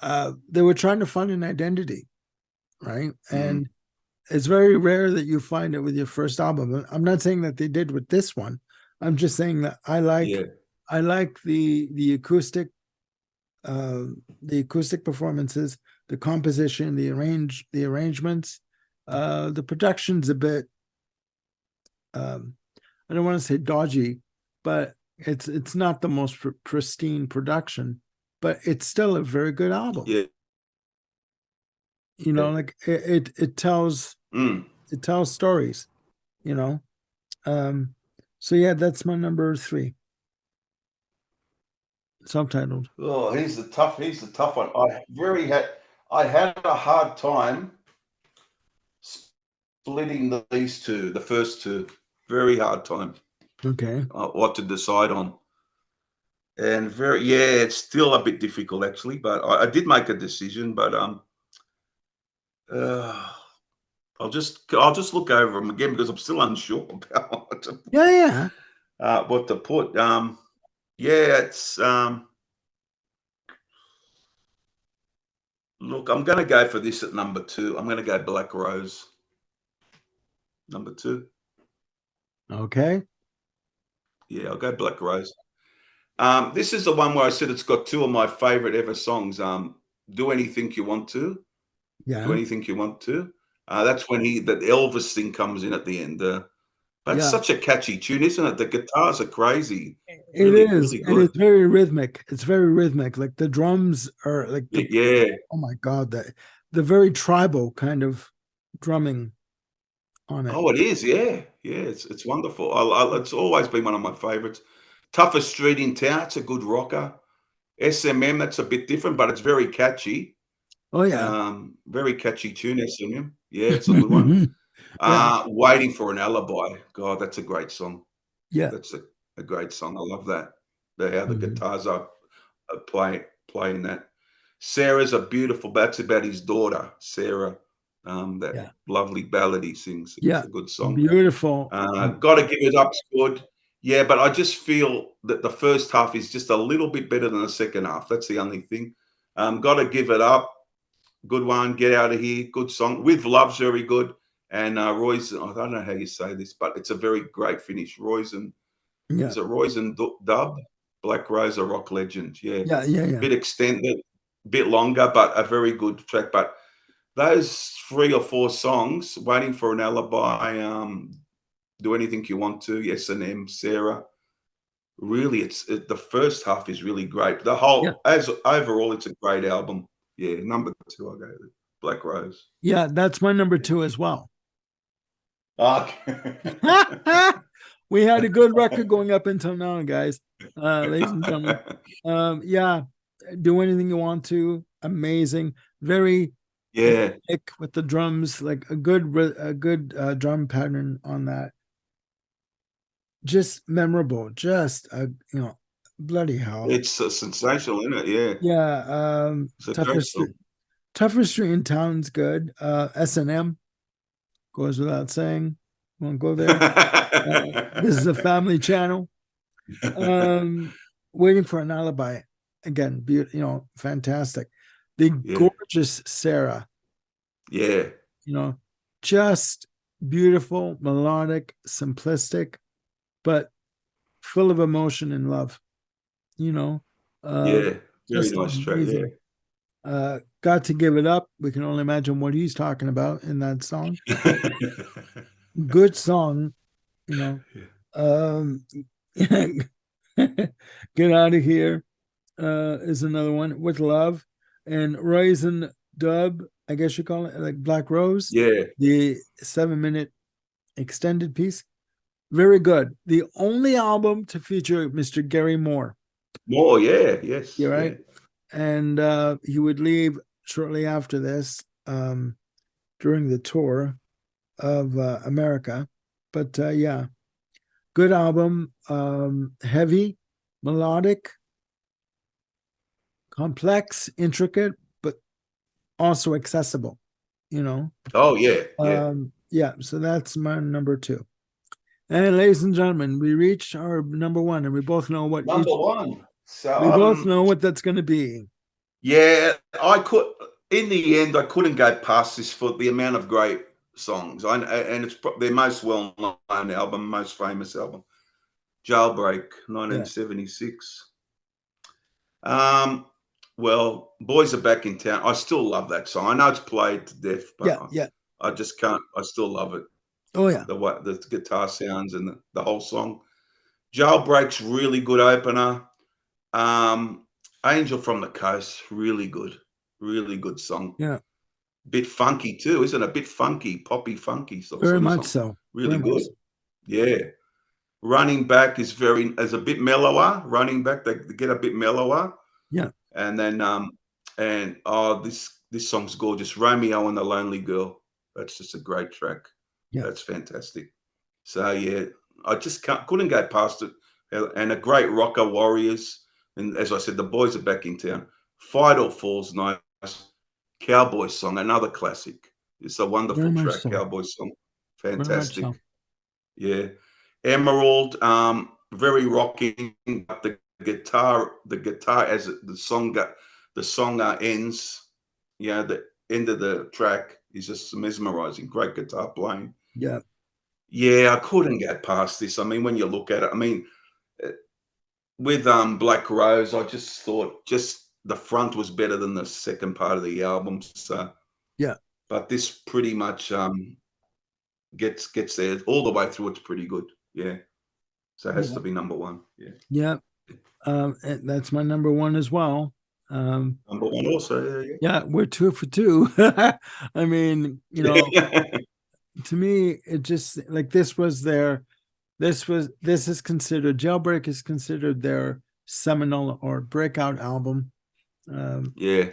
they were trying to find an identity, right? mm, And it's very rare that you find it with your first album. I'm not saying that they did with this one. I'm just saying that yeah, I like uh, the acoustic performances, the composition, the arrangements. The production's a bit I don't want to say dodgy, but it's not the most pristine production, but it's still a very good album. yeah. You know, like Mm. it tells stories, you know. Um so yeah, that's my number three, subtitled. Oh, he's the tough one. I had a hard time splitting these two, the first two. Very hard time. Okay. What to decide on. And yeah, it's still a bit difficult actually, but I did make a decision, but uh, I'll just look over them again because I'm still unsure about Yeah, yeah. what to put. Yeah, it's look, I'm going to go for this at number two. I'm going to go Black Rose, number two. Okay. Yeah, I'll go Black Rose. This is the one where I said it's got two of my favorite ever songs. Do Anything You Want To. Do Yeah. Anything You Want To. That's when that Elvis thing comes in at the end. That's Yeah. such a catchy tune, isn't it? The guitars are crazy. It Really, is, really and good. it's very rhythmic. It's very rhythmic. Like the drums are like Yeah. oh my God, the very tribal kind of drumming on it. Oh, it is. Yeah. Yeah. It's wonderful. It's always been one of my favorites. Toughest Street in Town. It's a good rocker. SMM. That's a bit different, but it's very catchy. Oh yeah. Very catchy tune, SMM. Yeah, it's a good one. Yeah. Waiting for an Alibi. God, that's a great song. Yeah. That's a great song. I love that. How the Mhm. guitars are playing that. Sarah's a beautiful. That's about his daughter, Sarah. That Yeah. lovely ballad he sings. It's Yeah. a good song. Beautiful. Got to give it up's good. Yeah, but I just feel that the first half is just a little bit better than the second half. That's the only thing. Got to give it up. Good one. Get out of here. Good song. With Love's very good. And Roy's, I don't know how you say this, but it's a very great finish. Yeah. Is it Roy's Dub? Black Rose, a rock legend. Yeah. Yeah. Yeah. Yeah. Bit extended, bit longer, but a very good track. But those 3 or 4 songs, Waiting for an Alibi, Do Anything You Want to, Yes and M, Sarah. Really, the first half is really great. The Yeah. whole, as overall, it's a great album. Yeah, number 2, I'll go with Black Rose. Yeah. That's my number 2 as well. Okay. We had a good record going up until now, guys. Ladies and gentlemen. Yeah. Do Anything You Want to. Amazing. Very Yeah, thick with the drums, like a good drum pattern on that. Just memorable. Just bloody hell. it's sensational, isn't it? Yeah, Yeah. it's a great Toughest song. Toughest Street in Town's good. S&M goes without saying. Won't go there. This is a family channel. Um, Waiting for an Alibi. Again, fantastic. The Yeah, gorgeous Sarah, yeah, you know, just beautiful, melodic, simplistic, but full of emotion and love, you know. Uh, yeah. Very just nice track. amazing. Got to Give It Up. We can only imagine what he's talking about in that song. Yeah. Good song, you know. Yeah. Um, Get Out of Here is another one with Love and Raisin Dub, I guess you call it, like Black Rose, Yeah. the 7-minute extended piece. Very good. The only album to feature Mr. Gary Moore. More. Yeah. Yes. You're Yeah. right. And he would leave shortly after this during the tour of America. But yeah, good album. Heavy, melodic, complex, intricate, but also accessible, you know. Oh yeah. Yeah. Yeah, so that's my number 2. And ladies and gentlemen, we reached our number 1, and we both know Number one. So we both know what that's going to be. yeah, I could. In the end, I couldn't go past this for the amount of great songs. And it's their most well-known album, most famous album, Jailbreak, Yeah, 1976. Um, well, Boys Are Back in Town. I still love that song. I know it's played to death, but yeah, yeah. I just can't. I still love it. Oh yeah, The way the guitar sounds and the whole song. Jailbreak's really good opener. Um, Angel from the Coast, really good song. yeah. Bit funky too, isn't it? A bit funky, poppy, funky sort Very of much song. so. Really Very much good. so. Yeah. Running Back is a bit mellower. Running Back, they get a bit mellower. Yeah, And then and oh this song's gorgeous. Romeo and the Lonely Girl. That's just a great track. yeah, That's fantastic. So yeah, I just couldn't go past it. And a great rocker, Warriors. And as I said, the boys are back in town. Fight or Falls, nice. Cowboy song, another classic. It's a very wonderful much track. so. Cowboy song, Very much so. fantastic. Yeah, Emerald, very rocking. But the guitar as the song ends. Yeah, the end of the track is just mesmerizing. Great guitar playing. Yeah, Yeah, I couldn't get past this. I mean, when you look at it, I mean, uh, with Black Rose, I just thought just the front was better than the second part of the album. So, yeah, but this pretty much gets there all the way through. It's pretty good. Yeah, so it has yeah, to be number one. Yeah, yeah. And that's my number 1 as well. number one also. Yeah, Yeah, we're 2 for 2. I mean, yeah. to me, it just like this is considered Jailbreak is considered their seminal or breakout album. Um, Yeah,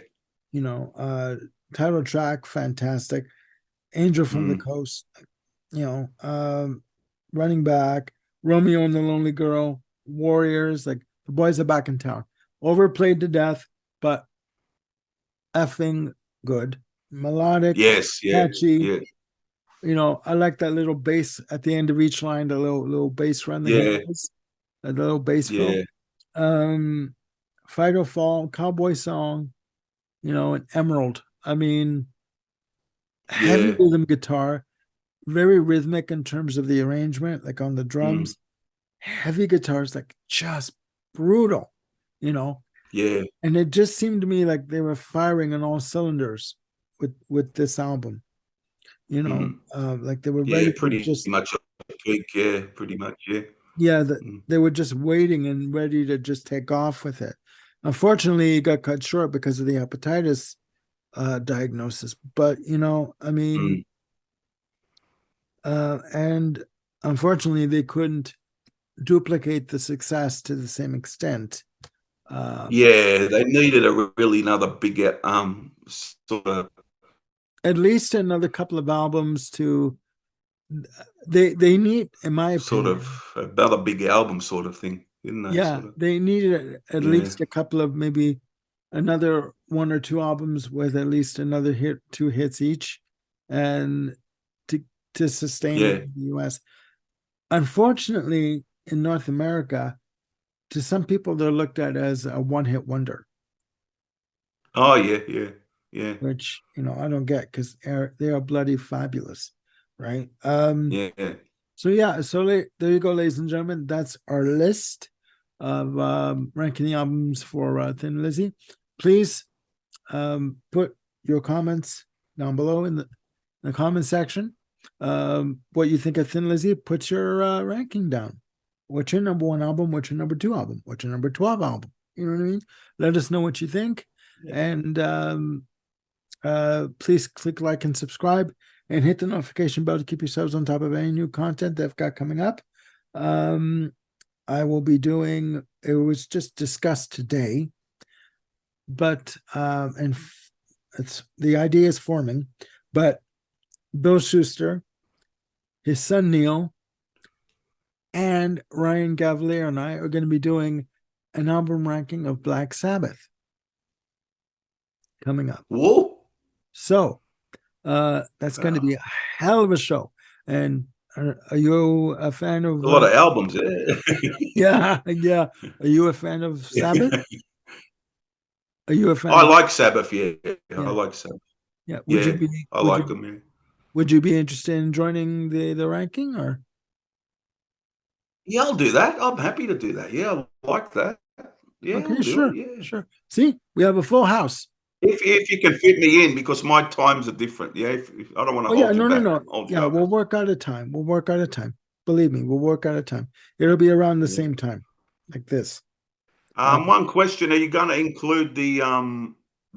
you know, title track, fantastic. Angel from the Mm. Coast, you know, running back, Romeo and the Lonely Girl, Warriors, like the boys are back in town. Overplayed to death, but effing good. Melodic, Yes, yeah, catchy. yeah, You know, I like that little bass at the end of each line, the little bass run that he yeah, does, the little bass fill. yeah, Um, Fight or Fall, Cowboy Song, you know, and Emerald. I mean, heavy yeah. rhythm guitar, very rhythmic in terms of the arrangement, like on the Mm. drums. Heavy guitars, like just brutal, you know. Yeah. And it just seemed to me like they were firing on all cylinders with this album, you know, Mm. like they were Yeah, ready to pretty just, much a peak, yeah, pretty much, yeah. yeah, that Mm. they were just waiting and ready to just take off with it. Unfortunately, it got cut short because of the hepatitis diagnosis. But you know, I mean, Mm. and unfortunately, they couldn't duplicate the success to the same extent. Uh, Yeah, they needed a really another bigger, at least another couple of albums to they need, in my sort opinion, of another big album sort of thing, didn't they? yeah, Sort of. they needed at Yeah, least a couple of, maybe another one or two albums with at least another hit, two hits each, and to to sustain it yeah. in the US. Unfortunately, in North America, to some people they're looked at as a one-hit wonder, Oh, yeah, yeah, yeah, which, you know, I don't get, because they are bloody fabulous, right? yeah. So yeah, so there you go, ladies and gentlemen. That's our list of ranking the albums for Thin Lizzy. Please put your comments down below in the comment section. What you think of Thin Lizzy? Put your ranking down. What's your number one album? What's your number two album? What's your number 12 album? You know what I mean? Let us know what you think. Yeah. And please click like and subscribe and hit the notification bell to keep yourselves on top of any new content that I've got coming up. Um, I will be doing, it was just discussed today, but it's the idea is forming, but Bill Schuster, his son Neil, and Ryan Gavalier and I are going to be doing an album ranking of Black Sabbath coming up. Whoa! So that's going to be Wow. a hell of a show. And are you a fan of? A lot of albums, yeah. Yeah, yeah. Are you a fan of Sabbath? Are you a fan I of? like Sabbath, yeah. I Yeah, like Sabbath. yeah. Yeah, I like them, yeah. Would you be interested in joining the ranking, or? Yeah, I'll do that. I'm happy to do that. Yeah, I like that. Yeah, Okay, I'll do it, sure, yeah. sure. See, we have a full house. If you can fit me in because my times are different, yeah, if I don't wanna Oh yeah, hold you no, no, back, no. hold you Yeah, up. we'll work out a time. We'll work out a time. Believe me, we'll work out a time. It'll be around the Yeah. same time, like this. Uh, One question, are you gonna include the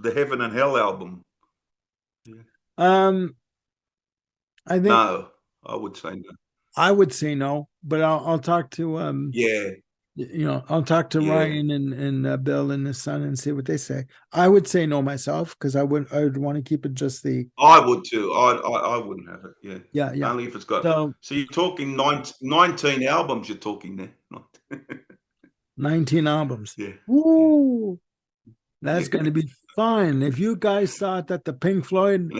Heaven and Hell album? Yeah. um, I think No, I would say no. I would say no, but I'll talk to Yeah, I'll talk to yeah. Ryan and Bill and his son and see what they say. I would say no myself, because I would want to keep it just the, I would too. I wouldn't have it, yeah. yeah, yeah. Only if it's got So so you're talking 19 albums you're talking there. Not 19 albums. yeah, yeah, Ooh, that's yeah. going to be fun. If you guys thought that the Pink Floyd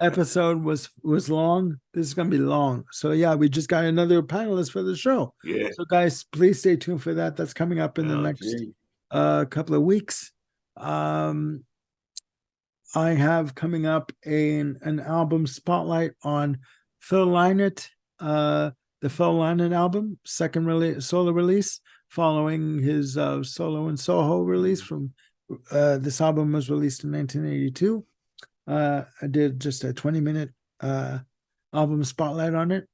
episode was long, this is going to be long. So yeah, we just got another panelist for the show. Yeah. So guys, please stay tuned for that. That's coming up in the Oh, next gee. couple of weeks. Um, I have coming up an album spotlight on Phil Lynott, the Phil Lynott album, second solo release, following his solo and Soho release Mm. from this album was released in 1982. I did just a 20-minute album spotlight on it.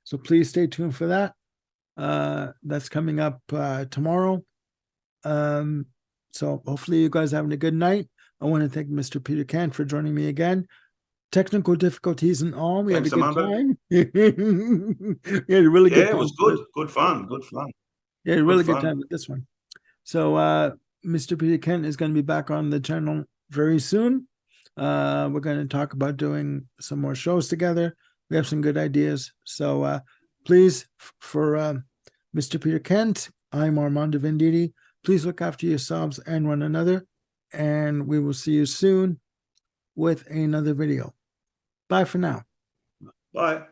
So please stay tuned for that. That's coming up tomorrow. Um, so hopefully you guys are having a good night. I want to thank Mr. Peter Kent for joining me again. Technical difficulties and all, we had a Thanks, good Amanda. time. We had a really good Yeah, it time was with good. this. Good fun. Good fun. We had a Good really good fun. time with this one. So Mr. Peter Kent is going to be back on the channel very soon. We're going to talk about doing some more shows together. We have some good ideas. So please, for Mr. Peter Kent, I'm Armando Venditti. Please look after yourselves and one another. And we will see you soon with another video. Bye for now. Bye.